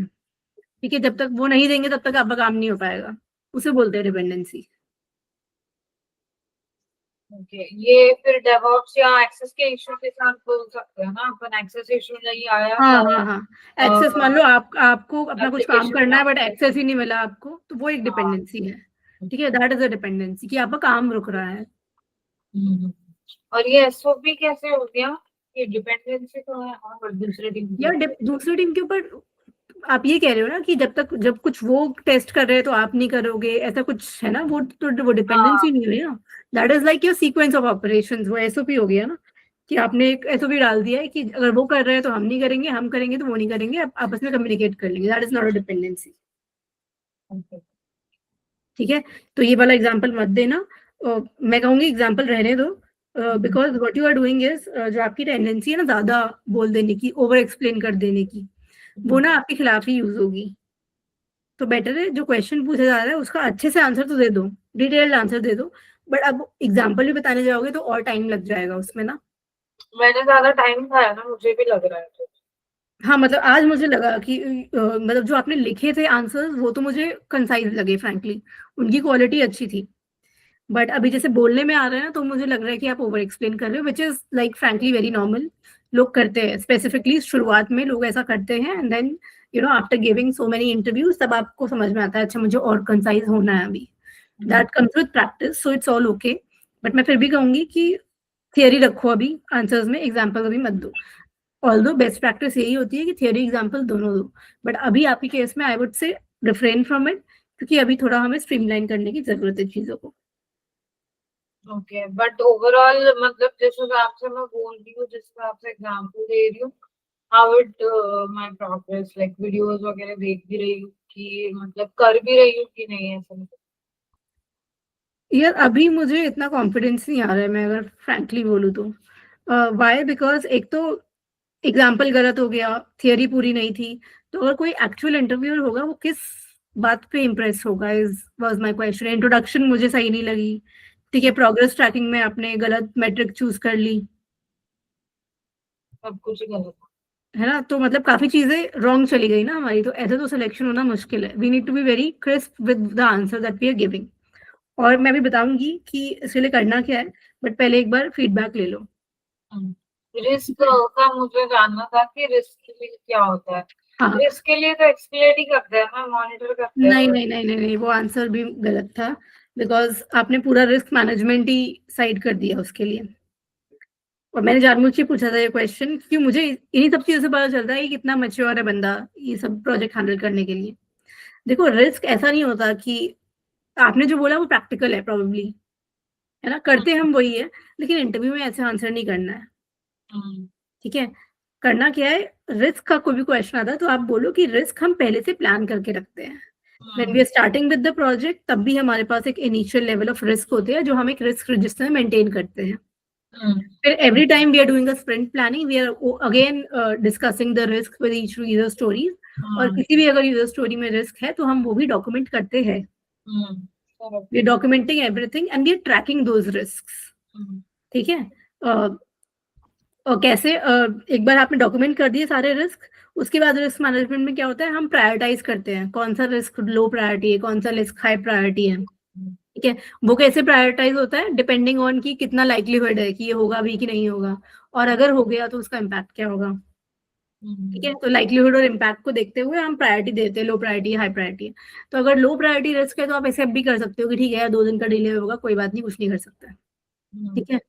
ठीक है, जब तक वो नहीं देंगे तब तक आपका काम नहीं हो पाएगा, उसे बोलते हैं डिपेंडेंसी। ये फिर डेवऑप्स या एक्सेस के इशू के साथ बोल सकते हैं ना अपन, एक्सेस इशू नहीं आया। हाँ, एक्सेस मान लो आपको अपना कुछ काम करना है बट एक्सेस ही नहीं मिला आपको, तो वो एक डिपेंडेंसी है। ठीक है, दैट इज अ डिपेंडेंसी कि आपका काम रुक रहा है। और ये एसओपी कैसे हो गया? ये डिपेंडेंसी तो है और दूसरे टीम के ऊपर आप ये कह रहे हो ना कि जब कुछ वो टेस्ट कर रहे हैं तो आप नहीं करोगे, ऐसा कुछ है ना, वो डिपेंडेंसी नहीं हुई ना, that is like your sequence of operations, वो एसओपी हो गया ना, कि आपने एक एसओपी डाल दिया है कि अगर वो कर रहे हैं तो हम नहीं करेंगे, हम करेंगे तो वो नहीं करेंगे, आप आपस में कम्युनिकेट कर लेंगे, that is not a dependency. ठीक है, तो ये वाला एग्जाम्पल मत देना। मैं कहूंगी एग्जाम्पल रहने दो, because what you are doing is, जो आपकी टेंडेंसी है ना ज्यादा बोल देने की, ओवर एक्सप्लेन कर देने की, वो ना आपके खिलाफ ही यूज होगी। तो बेटर है जो क्वेश्चन पूछा जा रहा है उसका अच्छे से आंसर तो दे दो, डिटेल्ड आंसर दे दो, बट अब एग्जाम्पल भी बताने जाओगे तो और टाइम लग जाएगा उसमें ना। मैंने ज्यादा टाइम खाया ना, मुझे भी लग रहा है तो। हाँ, मतलब आज मुझे लगा कि मतलब जो आपने लिखे थे आंसर्स वो तो मुझे कंसाइज लगे फ्रैंकली, उनकी क्वालिटी अच्छी थी, बट अभी जैसे बोलने में आ रहा है ना तो मुझे लग रहा है कि आप ओवर एक्सप्लेन कर रहे हो, which is like frankly very normal. लोग करते हैं, स्पेसिफिकली शुरुआत में लोग ऐसा करते हैं, and then after giving so many interviews तब आपको समझ में आता है अच्छा मुझे और कंसाइज होना है अभी। That comes with practice, so it's all okay. But मैं फिर भी कहूंगी कि थियरी रखो अभी आंसर्स में, एग्जाम्पल अभी मत दो। ऑल्दो बेस्ट प्रैक्टिस यही होती है कि थियरी एग्जाम्पल दोनों दो, बट अभी आपके केस में I would say refrain from it, क्योंकि अभी थोड़ा हमें स्ट्रीमलाइन करने की जरूरत है चीजों को। ओके, बट ओवरऑल मतलब जिस हिसाब से मैं बोल रही हूँ, जिस हिसाब से एग्जाम्पल दे रही हूँ, how it my progress, like videos वगैरह देख भी रही हूँ कि मतलब कर भी रही हूँ कि नहीं, ऐसा मतलब। यार अभी मुझे इतना कॉन्फिडेंस नहीं आ रहा है, मैं अगर फ्रैंकली बोलूँ तो। वाई? बिकॉज एक तो एग्जाम्पल गलत हो गया, थियरी पूरी नहीं थी, तो अगर कोई एक्चुअल इंटरव्यूअर होगा वो किस बात पे इम्प्रेस होगा, is was my question. Introduction मुझे सही नहीं लगी, ठीक है, प्रोग्रेस ट्रैकिंग में आपने गलत मेट्रिक चूज कर ली, सब कुछ ही गलत है ना, तो मतलब काफी चीजें रॉन्ग चली गई ना हमारी, तो ऐसे तो सिलेक्शन होना मुश्किल है। We need to be very crisp with the answer that we are giving. और मैं भी बताऊंगी कि इसके लिए करना क्या है, बट पहले एक बार फीडबैक ले लो। है। रिस्क का मुझे जानना था कि रिस्क क्या होता है। हाँ, रिस्क के लिए तो एक्सप्लेन ही करते हैं ना, मॉनिटर करते हैं नहीं बस। नहीं नहीं नहीं नहीं, वो आंसर भी गलत था, बिकॉज आपने पूरा रिस्क मैनेजमेंट ही साइड कर दिया उसके लिए। और मैंने जानबूझ के पूछा था ये क्वेश्चन क्योंकि मुझे इन्हीं सब चीजों से पता चलता है कि कितना मैच्योर है बंदा ये सब प्रोजेक्ट हैंडल करने के लिए। देखो, रिस्क ऐसा नहीं होता कि आपने जो बोला वो प्रैक्टिकल है प्रोबेबली, है ना, करते हम वही है, लेकिन इंटरव्यू में ऐसे आंसर नहीं करना है। हम्म, ठीक है, करना क्या है, रिस्क का कोई भी क्वेश्चन आता है तो आप बोलो कि रिस्क हम पहले से प्लान करके रखते हैं। When we are starting with the project तब भी हमारे पास एक इनिशियल लेवल ऑफ रिस्क होते हैं जो हम एक रिस्क रजिस्टर में मेंटेन करते हैं। हम्म, फिर every time we are doing a sprint planning, we are again discussing the risk with each user stories, और हम्म, किसी भी अगर यूजर स्टोरी में रिस्क है तो हम वो भी डॉक्यूमेंट करते हैं। correct, we are documenting everything and we are tracking those risk. हम्म, ठीक है, और कैसे, एक बार आपने डॉक्यूमेंट कर दिए सारे रिस्क, उसके बाद रिस्क मैनेजमेंट में क्या होता है, हम प्रायोरिटाइज करते हैं कौन सा रिस्क लो प्रायोरिटी है, कौन सा रिस्क हाई प्रायोरिटी है। ठीक है, वो कैसे प्रायोरिटाइज होता है, डिपेंडिंग ऑन कि कितना लाइक्लीहुड है कि ये होगा भी कि नहीं होगा, और अगर हो गया तो उसका इम्पैक्ट क्या होगा। ठीक है, तो लाइक्लीहुड और इम्पैक्ट को देखते हुए हम प्रायोरिटी देते हैं, लो प्रायोरिटी, हाई प्रायोरिटी। तो अगर लो प्रायोरिटी रिस्क है तो आप ऐसे भी कर सकते हो कि ठीक है 2 दिन का डिले होगा, कोई बात नहीं, कुछ नहीं कर सकता। ठीक है,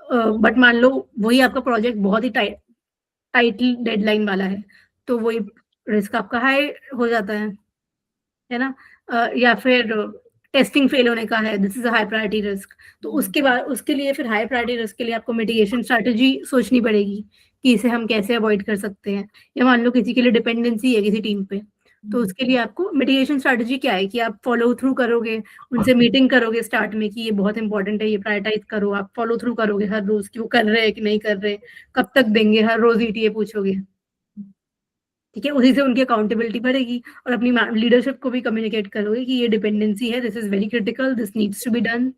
बट मान लो वही आपका प्रोजेक्ट बहुत ही टाइट डेडलाइन वाला है, तो वही रिस्क आपका हाई हो जाता है ना। या फिर टेस्टिंग फेल होने का है, this is a high priority risk, तो उसके बाद उसके लिए फिर हाई प्रायोरिटी रिस्क के लिए आपको मिटिगेशन स्ट्रैटेजी सोचनी पड़ेगी कि इसे हम कैसे अवॉइड कर सकते हैं। या मान लो किसी के लिए डिपेंडेंसी है किसी टीम पे, तो उसके लिए आपको मिटिगेशन स्ट्रैटेजी क्या है कि आप फॉलो थ्रू करोगे, उनसे मीटिंग करोगे स्टार्ट में कि ये बहुत इंपॉर्टेंट है, ये प्रायोरिटाइज करो, आप फॉलो थ्रू करोगे हर रोज कि वो कर रहे हैं कि नहीं कर रहे, कब तक देंगे, हर रोज ईटीए पूछोगे। ठीक है, उसी से उनकी अकाउंटेबिलिटी बढ़ेगी, और अपनी लीडरशिप को भी कम्युनिकेट करोगे कि ये डिपेंडेंसी है, this is very critical, this needs to be done.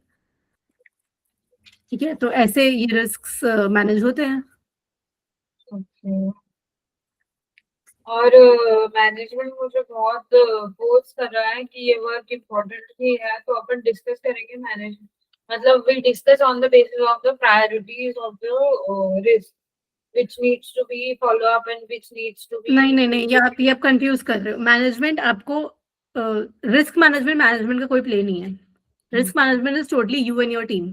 ठीक है, तो ऐसे ये रिस्क मैनेज होते हैं। ओके। और मैनेजमेंट मुझे बहुत फोर्स कर रहा है कि ये वर्क इम्पोर्टेंट ही है, तो अपन डिस्कस करेंगे मैनेजमेंट, मतलब we discuss on the basis of the priorities of the risk which needs to be follow up and which needs to be नहीं नहीं नहीं, ये आप कंफ्यूज कर रहे हो। मैनेजमेंट आपको, रिस्क मैनेजमेंट मैनेजमेंट का कोई प्ले नहीं है। Risk management is totally you and your team.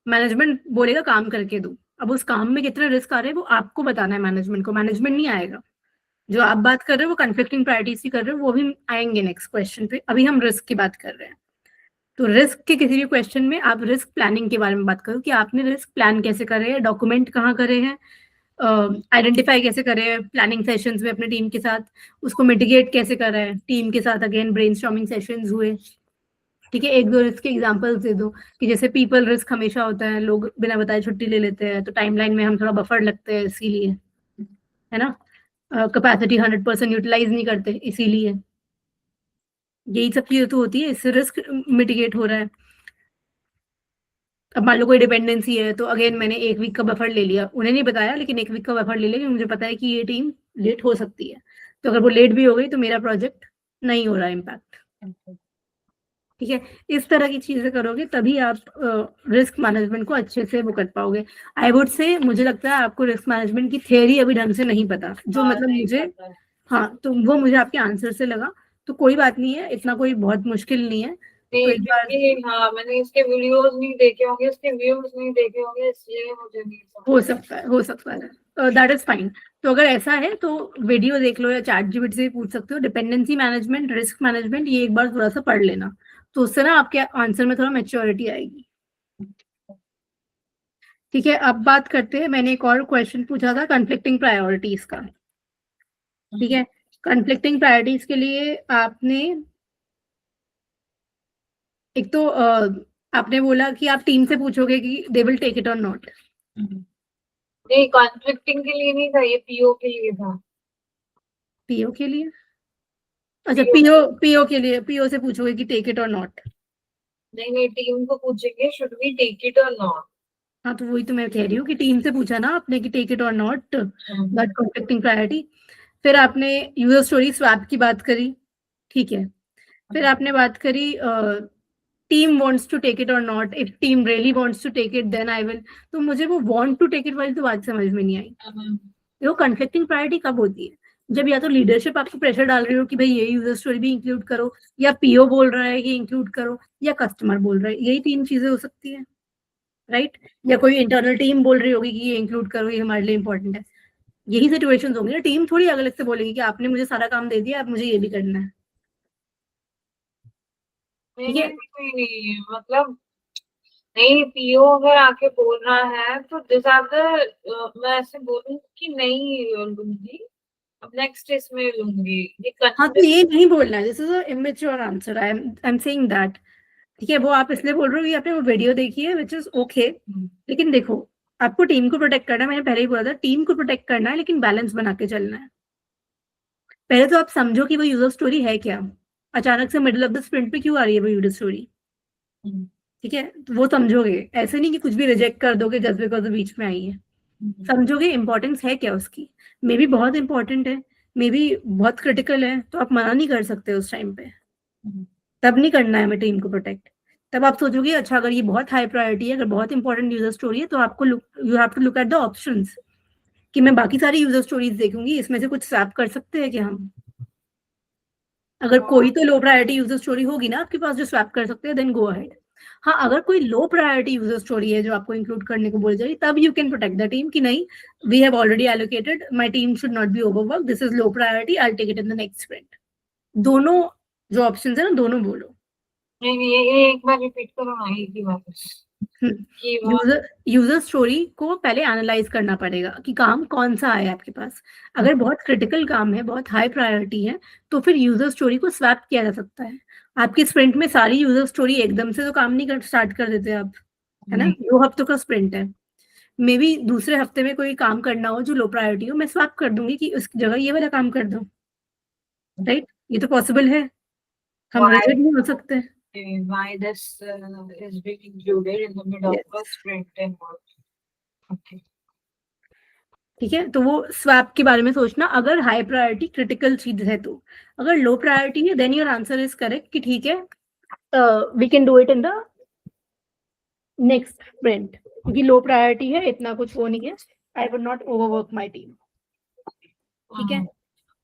Management बोलेगा काम करके दो, अब उस काम में कितने रिस्क आ रहे हैं वो आपको बताना है मैनेजमेंट को, मैनेजमेंट नहीं आएगा। जो आप बात कर रहे हो वो कन्फ्लिक्टिंग प्रायोरिटीज की कर रहे हो, वो भी आएंगे नेक्स्ट क्वेश्चन पे, अभी हम रिस्क की बात कर रहे हैं। तो रिस्क के किसी भी क्वेश्चन में आप रिस्क प्लानिंग के बारे में बात करो कि आपने रिस्क प्लान कैसे करे हैं, डॉक्यूमेंट कहाँ करे हैं, आइडेंटिफाई कैसे करे हैं प्लानिंग सेशंस में अपने टीम के साथ, उसको मिटिगेट कैसे कर रहे हैं टीम के साथ, अगेन ब्रेनस्टॉर्मिंग सेशंस हुए, ठीक है, 1-2 रिस्क के एग्जांपल्स दे दो कि जैसे पीपल रिस्क हमेशा होता है, लोग बिना बताए छुट्टी ले लेते हैं, तो टाइमलाइन में हम थोड़ा बफर लगते हैं इसीलिए, है ना? कैपेसिटी 100% यूटिलाइज़ नहीं करते इसीलिए। यही सब चीज़ें तो होती है, इससे रिस्क मिटिगेट हो रहा है। अब मान लो कोई डिपेंडेंसी है, तो अगेन मैंने 1 वीक का बफर ले लिया। उन्हें नहीं बताया लेकिन 1 वीक का बफर ले लिया क्योंकि मुझे पता है कि ये टीम लेट हो सकती है। तो अगर वो लेट भी हो गई तो मेरा प्रोजेक्ट नहीं हो रहा इम्पैक्ट। ठीक है? इस तरह की चीज़ें करोगे तभी आप रिस्क मैनेजमेंट को अच्छे से वो कर पाओगे। आई वुड से मुझे लगता है आपको रिस्क मैनेजमेंट की थ्योरी अभी ढंग से नहीं पता। जो मतलब मुझे तो वो मुझे आपके आंसर से लगा। तो कोई बात नहीं है, इतना कोई बहुत मुश्किल नहीं है। तो एक बार क्योंकि हाँ मैंने इसके वीडियोस नहीं देखे होंगे, इसके व्यूज नहीं देखे होंगे, इसलिए मुझे नहीं हो सकता है, दैट इज फाइन। तो अगर ऐसा है तो वीडियो देख लो या चैट जीपीटी से भी पूछ सकते हो। डिपेंडेंसी मैनेजमेंट, रिस्क मैनेजमेंट, ये एक बार थोड़ा सा पढ़ लेना, तो उससे ना आपके आंसर में थोड़ा मेच्योरिटी आएगी। ठीक है, अब बात करते हैं, मैंने एक और क्वेश्चन पूछा था कन्फ्लिक्टिंग प्रायोरिटीज का। ठीक है, कन्फ्लिक्टिंग प्रायोरिटीज के लिए आपने एक तो आपने बोला कि आप टीम से पूछोगे कि दे विल टेक इट और नॉट। नहीं, कॉन्फ्लिक्टिंग के लिए नहीं था, ये पीओ के लिए था। पीओ के लिए? अच्छा, PO पीओ के लिए, पीओ से पूछोगे कि टेक इट और नॉट। नहीं, टीम को पूछेंगे शुड वी टेक इट और नॉट। हाँ, तो वही तो मैं कह रही हूँ कि टीम से पूछा ना आपने कि टेक इट और नॉट, बट कॉन्फ्लिक्टिंग प्रायोरिटी। फिर आपने यूजर स्टोरी स्वैप की बात करी। ठीक है, फिर आपने बात करी team wants to take it और not, if team really wants to take it then I will. तो मुझे वो वांट टू टेक इट वाली तो बात समझ में नहीं आई। देखो, कन्फ्लिक्टिंग प्रायोरिटी कब होती है? जब या तो लीडरशिप आपको प्रेशर डाल रही हो कि भाई ये यूजर स्टोरी भी इंक्लूड करो, या पीओ बोल रहा है कि इंक्लूड करो, या कस्टमर बोल रहा है। यही 3 चीजें हो सकती है, राइट? या कोई इंटरनल टीम बोल रही होगी कि ये इंक्लूड करो, ये हमारे लिए इंपॉर्टेंट है। यही सिचुएशंस होंगी ना। टीम थोड़ी अलग से बोलेगी कि आपने मुझे सारा काम दे दिया, अब मुझे ये भी करना है। ठीक नहीं है, नहीं नहीं, मतलब नहीं, पीओ अगर आके बोल रहा है तो दिस आर द, मैं ऐसे बोलूंगी कि नहीं लूंगी, अब नेक्स्ट इसमें लूंगी ये हाँ, तो ये नहीं बोलना है, this is a immature answer, I am saying that. ठीक है, वो आप इसलिए बोल रहे हो कि आपने वो वीडियो देखी है, विच इज ओके। लेकिन देखो, आपको टीम को प्रोटेक्ट करना है, मैंने पहले ही बोला था, टीम को प्रोटेक्ट करना है लेकिन बैलेंस बना के चलना है। पहले तो आप समझो कि वो यूजर स्टोरी है क्या। अचानक से मिडिल ऑफ द स्प्रिंट पे क्यों आ रही है वो यूजर स्टोरी? ठीक है, तो वो समझोगे, ऐसे नहीं कि कुछ भी रिजेक्ट कर दोगे जस्ट बिकॉज बीच में आई है। समझोगे इंपॉर्टेंस है क्या उसकी। मे बी बहुत इंपॉर्टेंट है, मे बी बहुत क्रिटिकल है, तो आप मना नहीं कर सकते उस टाइम पे। तब नहीं करना है हमें टीम को प्रोटेक्ट। तब आप सोचोगे अच्छा, अगर ये बहुत हाई प्रायोरिटी है, अगर बहुत इंपॉर्टेंट यूजर स्टोरी है, तो आपको you have to look at the options कि मैं बाकी सारी यूजर स्टोरीज देखूंगी, इसमें से कुछ स्वैप कर सकते हैं क्या हम। अगर कोई तो लो प्रायोरिटी यूजर स्टोरी होगी ना आपके पास जो स्वैप कर सकते हैं, देन गो अहेड। हाँ, अगर कोई लो प्रायोरिटी यूजर स्टोरी है जो आपको इंक्लूड करने को बोल जाएगी, तब you can protect the team कि नहीं, we have already allocated, my team should not be overwork, this is low priority, I will take it in the next sprint. दोनों जो ऑप्शंस है ना, दोनों बोलो। नहीं नहीं, ये एक बार रिपीट करो ना, एक ही वापस कि वो यूजर स्टोरी को पहले एनालाइज करना पड़ेगा कि काम कौन सा है आपके पास। अगर बहुत क्रिटिकल काम है, बहुत हाई प्रायोरिटी है, तो फिर यूजर स्टोरी को स्वैप किया जा सकता है। आपकी स्प्रिंट में सारी यूजर स्टोरी एकदम से तो काम नहीं कर स्टार्ट कर देते आप, है ना? 2 हफ्तों का स्प्रिंट है, मे बी दूसरे हफ्ते में कोई काम करना हो जो लो प्रायोरिटी हो, मैं स्वैप कर दूंगी कि उसकी जगह ये वाला काम कर दो, राइट? ये तो पॉसिबल है, हम why रिजिड नहीं हो सकते। why this is being included in the middle of a sprint and work. Okay. ठीक है, तो वो स्वैप के बारे में सोचना, अगर हाई प्रायोरिटी क्रिटिकल चीज है तो। अगर लो प्रायोरिटी है, then your answer is correct कि ठीक है, we can do it in the next sprint, क्योंकि लो प्रायोरिटी है, इतना कुछ वो नहीं है, I would not overwork my team. ठीक है,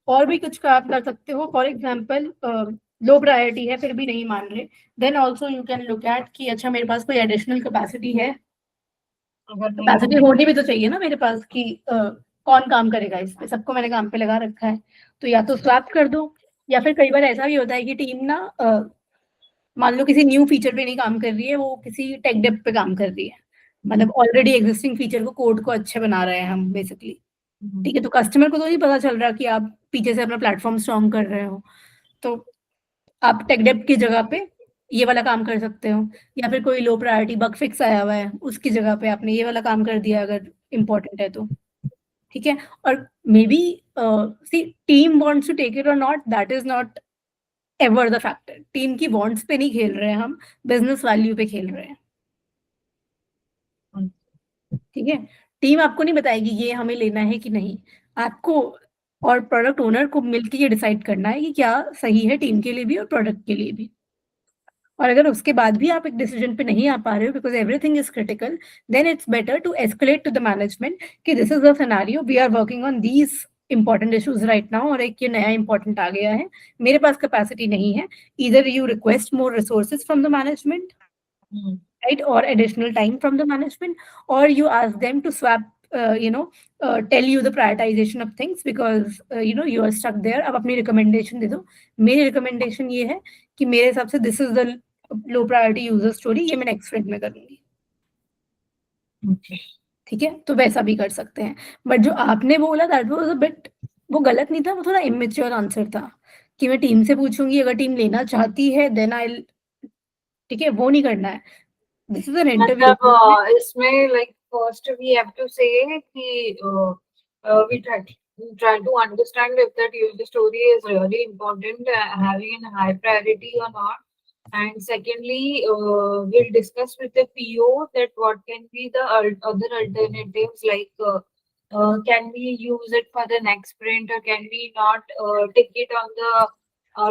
और भी कुछ काम कर सकते हो, फॉर एग्जाम्पल लो प्रायोरिटी है फिर भी नहीं मान रहे, then also you can look at कि अच्छा मेरे पास कोई एडिशनल कैपेसिटी है। कैपेसिटी होनी भी तो चाहिए ना मेरे पास कि कौन काम करेगा इस पे, सबको मैंने काम पे लगा रखा है, तो या तो स्वैप कर दो, या फिर कई बार ऐसा भी होता है कि टीम ना मान लो किसी न्यू फीचर पे नहीं काम कर रही है, वो किसी टेक डेप पे काम कर रही है, मतलब ऑलरेडी एग्जिस्टिंग फीचर को, कोड को अच्छे बना रहे हैं हम बेसिकली। ठीक है, तो कस्टमर को तो नहीं पता चल रहा कि आप पीछे से अपना प्लेटफॉर्म स्ट्रॉन्ग कर रहे हो, तो आप टेक डेप की जगह पे ये वाला काम कर सकते हो, या फिर कोई लो प्रायोरिटी बग फिक्स आया हुआ है, उसकी जगह पे आपने ये वाला काम कर दिया अगर इम्पोर्टेंट है तो, ठीक है? और maybe see team wants to take it और not, that is not ever the factor. Team की वांट्स पे नहीं खेल रहे हैं हम, बिज़नेस वैल्यू पे खेल रहे हैं, ठीक है? टीम आपको नहीं बताएगी ये हमें लेना है कि नहीं, आपको और प्रोडक्ट ओनर को मिलके ये डिसाइड करना है कि क्या सही है टीम के लिए भी और प्रोडक्ट के लिए भी। और अगर उसके बाद भी आप एक डिसीजन पे नहीं आ पा रहे हो because everything is critical, then it's better to escalate to the management कि this is the scenario, we are working on these important issues right now, और एक ये नया इंपॉर्टेंट आ गया है, मेरे पास कैपेसिटी नहीं है, either you request more resources from the management, right, or additional time from the management, or you ask them to swap, tell you the prioritization of things because you are stuck there। अब अपनी recommendation दे दो, मेरी recommendation ये है कि मेरे हिसाब से this is the low priority user story, ये मैं नेक्स्ट स्प्रिंट में करूंगी, ठीक है? तो वैसा भी कर सकते हैं। बट जो आपने बोला दैट वाज अ बिट, वो गलत नहीं था, वो थोड़ा इमेच्योर आंसर था कि मैं टीम से पूछूंगी, अगर टीम लेना चाहती है देन आई, ठीक है, वो नहीं करना है। This is an interview. मतलब इसमें like first we have to say कि we try to understand if that user story is really important, having a high priority or not. And secondly, we'll discuss with the PO that what can be the other alternatives, like can we use it for the next sprint, or can we not take it on the,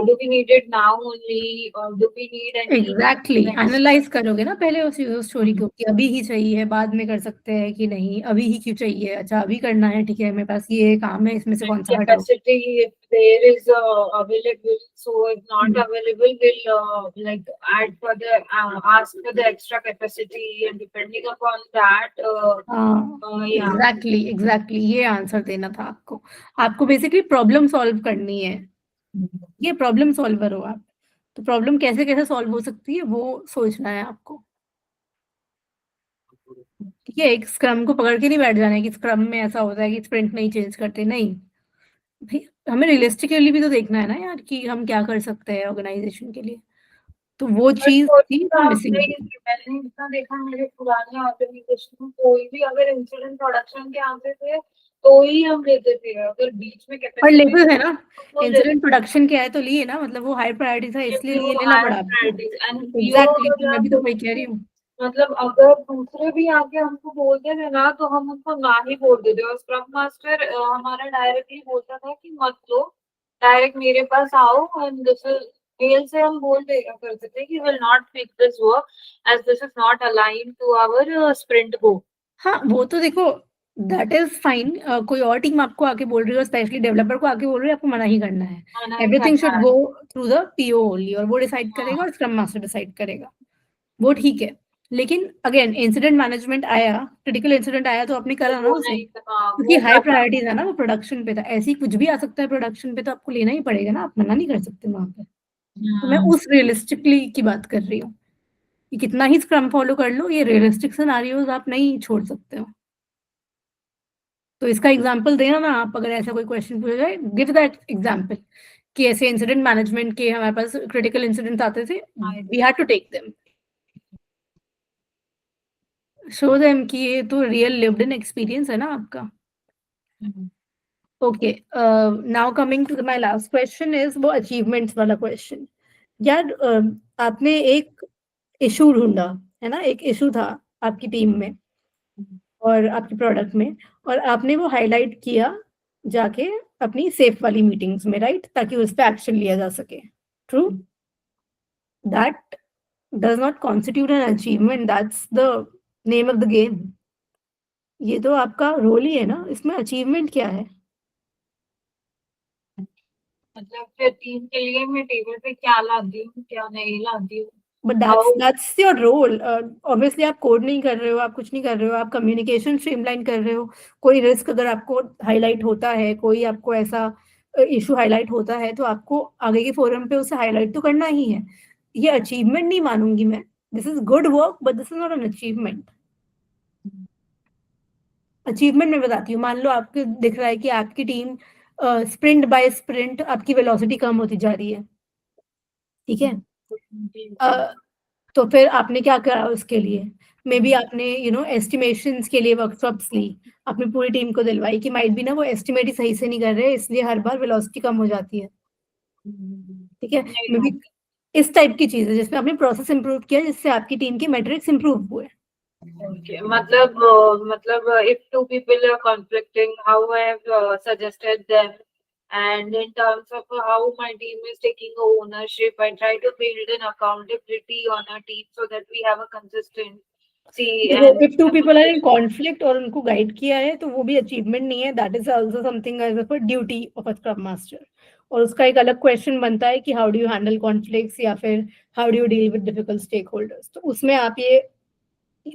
do we need it now only, or do we need any exactly next? Analyse करोगे ना पहले उस user story को कि अभी ही चाहिए, बाद में कर सकते हैं कि नहीं, अभी ही क्यों चाहिए, अच्छा अभी करना है, ठीक है, मेरे पास ये काम है, इसमें से कौन सा हटाओ। Capacity, if there is available, so if not available, we'll like add for the ask for the extra capacity, and depending upon that, हाँ, yeah. एग्जैक्टली एग्जैक्टली ये आंसर देना था आपको। आपको बेसिकली प्रॉब्लम सॉल्व करनी है, ये प्रॉब्लम सॉल्वर हो आप, तो प्रॉब्लम कैसे कैसे सॉल्व हो सकती है वो सोचना है आपको, ठीक है? एक स्क्रम को पकड़ के नहीं बैठ जाना है कि स्क्रम में ऐसा होता है कि स्प्रिंट नहीं चेंज करते, नहीं भाई, हमें रियलिस्टिकली भी तो देखना है ना यार कि हम क्या कर सकते हैं ऑर्गेनाइजेशन के लिए, तो वो बट चीज थी जो मिसिंग हमने थी। मैंने इतना देखा मेरे पुराने ऑर्गेनाइजेशन में, कोई भी अगर इंसिडेंट प्रोडक्शन के आते थे तो ही हम लेते थे, अगर बीच में और कैपेसिटी लेवल है ना, तो इंसिडेंट प्रोडक्शन के आए तो लिए ना, मतलब वो हाई प्रायोरिटी था इसलिए लिए, लेना पड़ा आपको। एग्जैक्टली, तो मैं भी तो वही कह रही हूँ। मतलब अगर दूसरे भी आके हमको बोलते थे ना तो हम उनको ना ही बोलते थे, और स्क्रम मास्टर हमारा डायरेक्टली बोलता था कि मत लो, डायरेक्ट मेरे पास आओ, एंड दिस इज मेल से हम बोल दे करते थे कि will not pick this work as this is not align to our sprint go. हाँ, वो तो देखो दैट इज फाइन, कोई और टीम आपको आके बोल रही हो, स्पेशली डेवलपर को आके बोल रही है, आपको मना ही करना है। नहीं एवरीथिंग करना शुड है। Go through the PO only, और वो डिसाइड करेगा और स्क्रम मास्टर डिसाइड करेगा, वो ठीक है। लेकिन अगेन इंसिडेंट मैनेजमेंट आया, क्रिटिकल इंसिडेंट आया तो आपने करा ना वो उसे, नहीं करना, क्योंकि वो हाई करना। प्रायोरिटीज है ना, वो प्रोडक्शन पे था, ऐसे ही कुछ भी आ सकता है प्रोडक्शन पे, तो आपको लेना ही पड़ेगा ना, आप मना नहीं कर सकते वहां पे। तो मैं उस रियलिस्टिकली की बात कर रही हूँ कि कितना ही स्क्रम फॉलो कर लो, ये रियलिस्टिक सिनारियोज आप नहीं छोड़ सकते हो। तो इसका एग्जाम्पल देना ना आप, अगर ऐसा कोई क्वेश्चन पूछा जाए, गिव दैट एग्जाम्पल कि ऐसे इंसिडेंट मैनेजमेंट के हमारे पास क्रिटिकल इंसिडेंट्स आते थे, we had to take them, show them कि ये तो रियल लिव्ड इन एक्सपीरियंस है ना आपका। Okay, now coming to my last question is वो अचीवमेंट्स वाला क्वेश्चन। यार आपने एक इशू ढूंढा है ना, एक इशू था आपकी टीम में और आपके प्रोडक्ट में, और आपने वो हाईलाइट किया जाके अपनी सेफ वाली मीटिंग्स में, राइट, ताकि उस पर एक्शन लिया जा सके। True, that does not constitute an achievement, that's the name of the game. ये तो आपका रोल ही है ना, इसमें अचीवमेंट क्या है? मतलब फिर टीम के लिए मैं टेबल पे क्या लाती हूँ, क्या नहीं लाती हूँ, but how. That's your role. Obviously आप कोड नहीं कर रहे हो, आप कुछ नहीं कर रहे हो, आप कम्युनिकेशन स्ट्रीमलाइन कर रहे हो। कोई रिस्क अगर आपको हाईलाइट होता है, कोई आपको ऐसा इशू हाईलाइट होता है, तो आपको आगे के फोरम पे उसे हाईलाइट तो करना ही है। ये अचीवमेंट नहीं मानूंगी मैं, this is good work but this is not an achievement. Achievement मैं बताती हूँ, मान लो आपको दिख रहा है कि आपकी टीम स्प्रिंट बाय स्प्रिंट आपकी वेलोसिटी कम होती जा रही है, ठीक है, तो फिर आपने क्या करा उसके लिए? मे बी आपने एस्टिमेशंस के लिए वर्कशॉप्स ली, अपनी पूरी टीम को दिलवाई कि माइट बी ना वो एस्टिमेट ही सही से नहीं कर रहे, इसलिए हर बार वेलोसिटी कम हो जाती है। ठीक है? मे बी इस टाइप की चीज़ है जिसमें आपने प्रोसेस इम्प्रूव किया, जिससे आपकी टीम के मैट्रिक्स इम्प्रूव हुए। Okay. मतलब if two people are conflicting, how I have suggested them, and in terms of how my team is taking ownership, I try to build an accountability on our team so that we have a consistency. देखो, And if two people are in conflict और उनको guide किया है तो वो भी achievement नहीं है, that is also something as a duty of a scrum master. और उसका एक अलग क्वेश्चन बनता है कि how do you handle conflicts या फिर how do you deal with difficult stakeholders. तो उसमें आप ये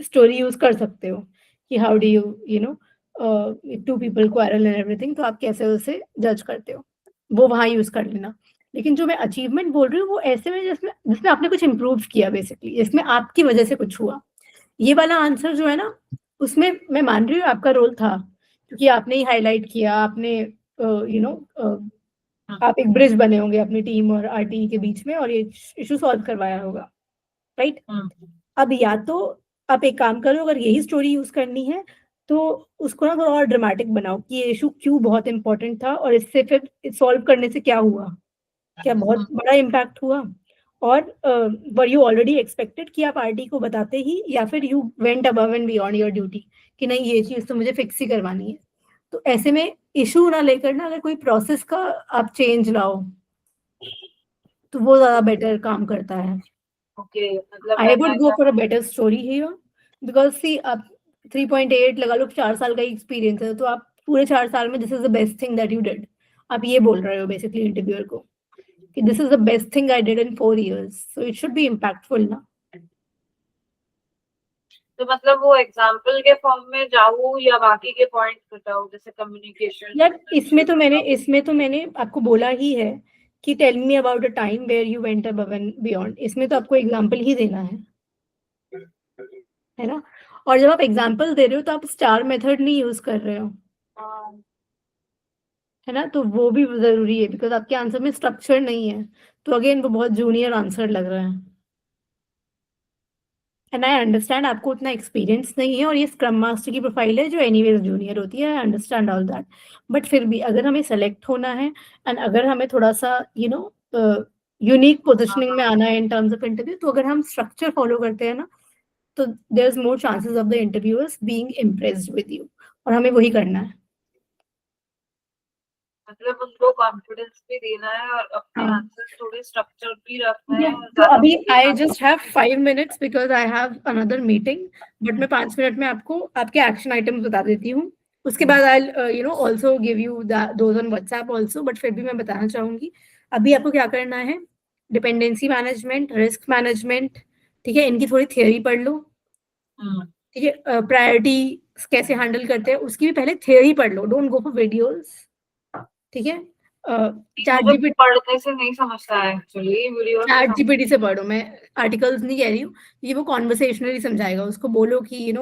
स्टोरी यूज कर सकते हो कि how do you know two people quarrel and everything, तो आप कैसे उसे जज करते हो, वो वहां यूज कर लेना। लेकिन जो मैं अचीवमेंट बोल रही हूँ वो ऐसे में जिसमें जिसमें आपने कुछ इम्प्रूव किया, बेसिकली जिसमें आपकी वजह से कुछ हुआ। ये वाला आंसर जो है ना, उसमें मैं मान रही हूँ आपका रोल था, क्योंकि आपने ही हाईलाइट किया, आपने यू नो आप एक ब्रिज बने होंगे अपनी टीम और आरटी के बीच में और ये इशू सॉल्व करवाया होगा, राइट? अब या तो आप एक काम करो, अगर यही स्टोरी यूज करनी है तो उसको ना थोड़ा और ड्रामेटिक बनाओ कि ये इशू क्यों बहुत इंपॉर्टेंट था और इससे फिर सॉल्व करने से क्या हुआ, क्या बहुत बड़ा इम्पैक्ट हुआ, और वर यू ऑलरेडी एक्सपेक्टेड कि आप आरटी को बताते ही, या फिर you went above and beyond your duty कि नहीं ये चीज तो मुझे फिक्स ही करवानी है। तो ऐसे में इशू ना लेकर ना अगर कोई प्रोसेस का आप चेंज लाओ तो वो ज्यादा बेटर काम करता है। okay, मतलब I would go for a better story here because see आप 3.8 लगा लो, 4 साल का एक्सपीरियंस है, तो आप पूरे 4 साल में this is the best thing that you did, आप ये बोल रहे हो बेसिकली इंटरव्यूअर को कि this is the best thing I did in 4 years, so it should be impactful ना। तो मतलब वो एग्जाम्पल के फॉर्म में जाऊँ या बाकी के पॉइंट बताऊँ, जैसे कम्युनिकेशन? यार इसमें तो मैंने आपको बोला ही है कि tell me about a time where you went above and beyond, इसमें तो आपको एग्जांपल ही देना है ना? और जब आप एग्जांपल दे रहे हो तो आप स्टार मेथड नहीं यूज कर रहे हो, है ना? तो वो भी जरूरी है बिकॉज आपके आंसर में स्ट्रक्चर नहीं है, तो अगेन वो बहुत जूनियर आंसर लग रहा है। एंड आई अंडरस्टैंड आपको उतना एक्सपीरियंस नहीं है और ये स्क्रम मास्टर की प्रोफाइल है जो एनीवेज जूनियर होती है, I understand all that, but फिर भी अगर हमें सेलेक्ट होना है एंड अगर हमें थोड़ा सा यूनिक पोजिशनिंग में आना है इन टर्म्स ऑफ इंटरव्यू, तो अगर हम स्ट्रक्चर फॉलो करते हैं ना तो there is more chances of the interviewers being impressed with you, और हमें वही करना है। मतलब उनको कॉन्फिडेंस भी देना है और अपने आंसर थोड़े स्ट्रक्चर भी रखना है। तो अभी I just have 5 minutes because I have another meeting, but मैं 5 मिनट में आपको आपके एक्शन आइटम्स बता देती हूँ। उसके बाद I also give you those on WhatsApp also, but फिर भी मैं बताना चाहूंगी अभी आपको क्या करना है। डिपेंडेंसी मैनेजमेंट, रिस्क मैनेजमेंट, ठीक है, इनकी थोड़ी थियोरी पढ़ लो, ठीक है। प्रायोरिटी कैसे हैंडल करते हैं उसकी भी पहले थियोरी पढ़ लो, डोंट गो फॉर वीडियोस, ठीक है। चैट जीपीटी पढ़ने से नहीं समझता है एक्चुअली, वीडियो चैट जीपीटी से पढ़ो, मैं आर्टिकल्स नहीं कह रही हूँ, ये वो कॉन्वर्सेशनली समझाएगा, उसको बोलो कि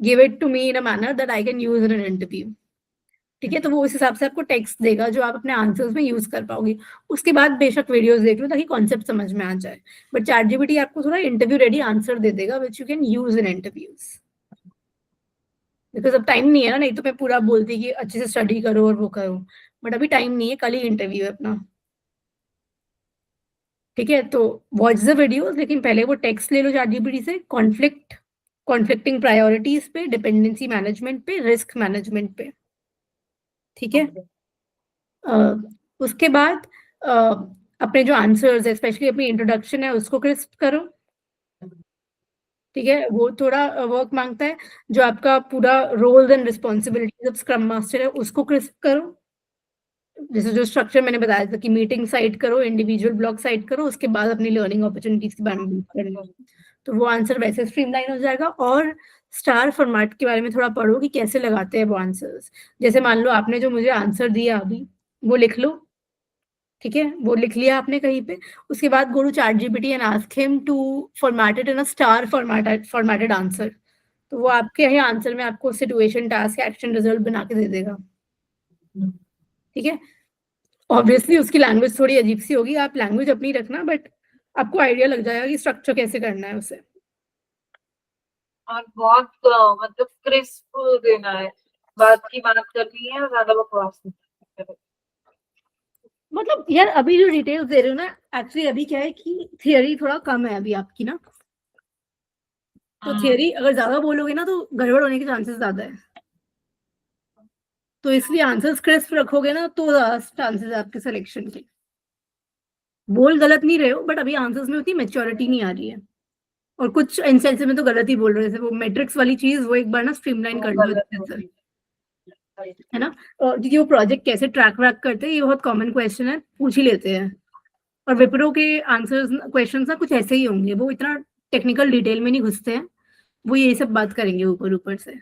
give it to me in a manner that I can use in an interview, ठीक है। तो वो उस हिसाब से आपको टेक्स्ट देगा जो आप अपने आंसर्स में यूज कर पाओगे। उसके बाद बेशक वीडियोस देख लो ताकि कॉन्सेप्ट समझ में आ जाए, बट चैट जीपीटी आपको थोड़ा इंटरव्यू रेडी आंसर दे देगा which you can use in interviews, because अब टाइम नहीं है ना, नहीं तो मैं पूरा बोलती कि अच्छे से स्टडी करो और वो करो, बट अभी टाइम नहीं है, कल ही इंटरव्यू है अपना, ठीक है। तो वॉच द वीडियोस, लेकिन पहले वो टेक्स्ट ले लो चैट जीपीटी से, कॉन्फ्लिक्टिंग प्रायोरिटीज पे, डिपेंडेंसी मैनेजमेंट पे, रिस्क मैनेजमेंट पे, ठीक है। उसके बाद अपने जो आंसर्स है, स्पेशली अपनी इंट्रोडक्शन है, उसको क्रिस्प करो, ठीक है। वो थोड़ा वर्क मांगता है, जो आपका पूरा roles and responsibilities of scrum master है उसको क्रिस्प करो, जैसे जो स्ट्रक्चर मैंने बताया था कि मीटिंग साइड करो, इंडिविजुअल ब्लॉक साइड करो, उसके बाद अपनी लर्निंग अपॉर्चुनिटीज के बारे में बात करनी, तो वो आंसर वैसे स्ट्रीमलाइन हो जाएगा। और स्टार फॉर्मेट के बारे में थोड़ा पढ़ो कि कैसे लगाते हैं वो आंसर्स, जैसे मान लो आपने जो मुझे आंसर दिया अभी वो लिख लो, ठीक है, वो लिख लिया आपने कहीं पे, उसके बाद go to ChatGPT and ask him to format it in a STAR formatted answer, तो वो आपके ही आंसर में आपको सिचुएशन, टास्क, एक्शन, रिजल्ट बना के दे देगा, ठीक है। ऑब्वियसली उसकी लैंग्वेज थोड़ी अजीब सी होगी, आप लैंग्वेज अपनी रखना, बट आपको आइडिया लग जाएगा कि स्ट्रक्चर कैसे करना है उसे। और बहुत मतलब क्रिस्प देना है, बात की बात करनी है, ज्यादा बकवास नहीं करनी। मतलब यार अभी जो डिटेल्स दे रहे हो ना, एक्चुअली अभी क्या है कि थियरी थोड़ा कम है अभी आपकी ना, तो थियरी अगर ज्यादा बोलोगे ना तो गड़बड़ होने के चांसेस ज्यादा है, तो इसलिए आंसर्स क्रिस्प रखोगे ना तो ज्यादा चांसेस है आपके सिलेक्शन के। बोल गलत नहीं रहे हो, बट अभी आंसर्स में उतनी मेच्योरिटी नहीं आ रही है, और कुछ इंस्टेंसेस में तो गलत ही बोल रहे हो, जैसे वो मैट्रिक्स वाली चीज वो एक बार ना स्ट्रीमलाइन कर लो अच्छे से, है ना। और क्योंकि वो प्रोजेक्ट कैसे ट्रैक व्रैक करते हैं ये बहुत कॉमन क्वेश्चन है, पूछ ही लेते हैं। और विप्रो के आंसर्स क्वेश्चंस ना कुछ ऐसे ही होंगे, वो इतना टेक्निकल डिटेल में नहीं घुसते हैं, वो यही सब बात करेंगे ऊपर ऊपर से।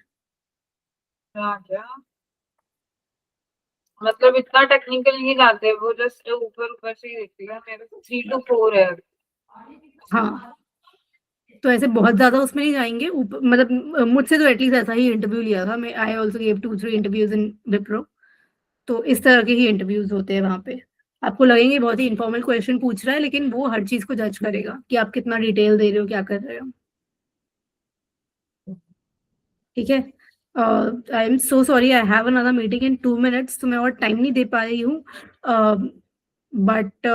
क्या मतलब इतना टेक्निकल नहीं जाते वो, जस्ट ऊपर ऊपर से ही देखते हैं। मेरे 3 to 4 है। हाँ, तो ऐसे बहुत ज्यादा उसमें नहीं जाएंगे ऊपर, मतलब मुझसे तो एटलीस्ट ऐसा ही इंटरव्यू लिया था मैं, आई ऑल्सो गेव 2-3 इंटरव्यूज इन विप्रो, तो इस तरह के ही इंटरव्यूज होते हैं वहाँ पे। आपको लगेंगे बहुत ही इनफॉर्मल क्वेश्चन पूछ रहा है, लेकिन वो हर चीज को जज करेगा कि आप कितना डिटेल दे रहे हो, क्या कर रहे हो। ठीक है, I am so sorry, I have another meeting in 2 minutes, तो मैं और टाइम नहीं दे पा रही हूँ, बट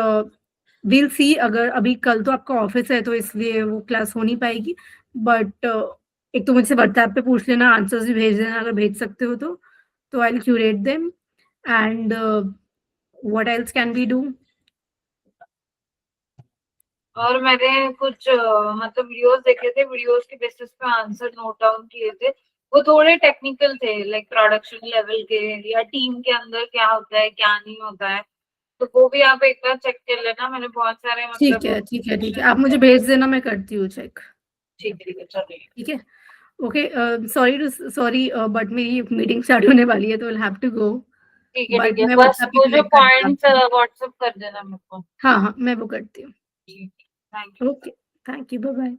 वील सी। अगर अभी कल तो आपका ऑफिस है तो इसलिए वो क्लास हो नहीं पाएगी, बट एक तो मुझसे व्हाट्सएप पे पूछ लेना, आंसर्स भी भेज देना अगर भेज सकते हो तो I will curate them, and what else can we do. और मैंने कुछ मतलब वीडियोस देखे थे, वीडियोस के बेसिस पे आंसर नोट डाउन किए थे। वो थोड़े टेक्निकल थे, लाइक प्रोडक्शन लेवल के, या टीम के अंदर क्या होता है क्या नहीं होता है। तो वो भी आप एक बार चेक कर लेना। मैंने बहुत सारे ठीक मतलब है, ठीक है, ठीक है, आप questions मुझे थे। भेज देना, मैं करती हूँ चेक। ठीक है चलिए। ठीक है, ओके, सॉरी, बट मेरी मीटिंग स्टार्ट होने वाली है तो विल हैव टू गो, ठीक बट है, मैं बस व्हाट्सएप पे वो जो कनेक्ट करती हूँ पॉइंट्स आपको। व्हाट्सएप कर देना मेरे को। हाँ, हाँ, मैं वो करती हूँ। Thank you. Okay, thank you, bye-bye.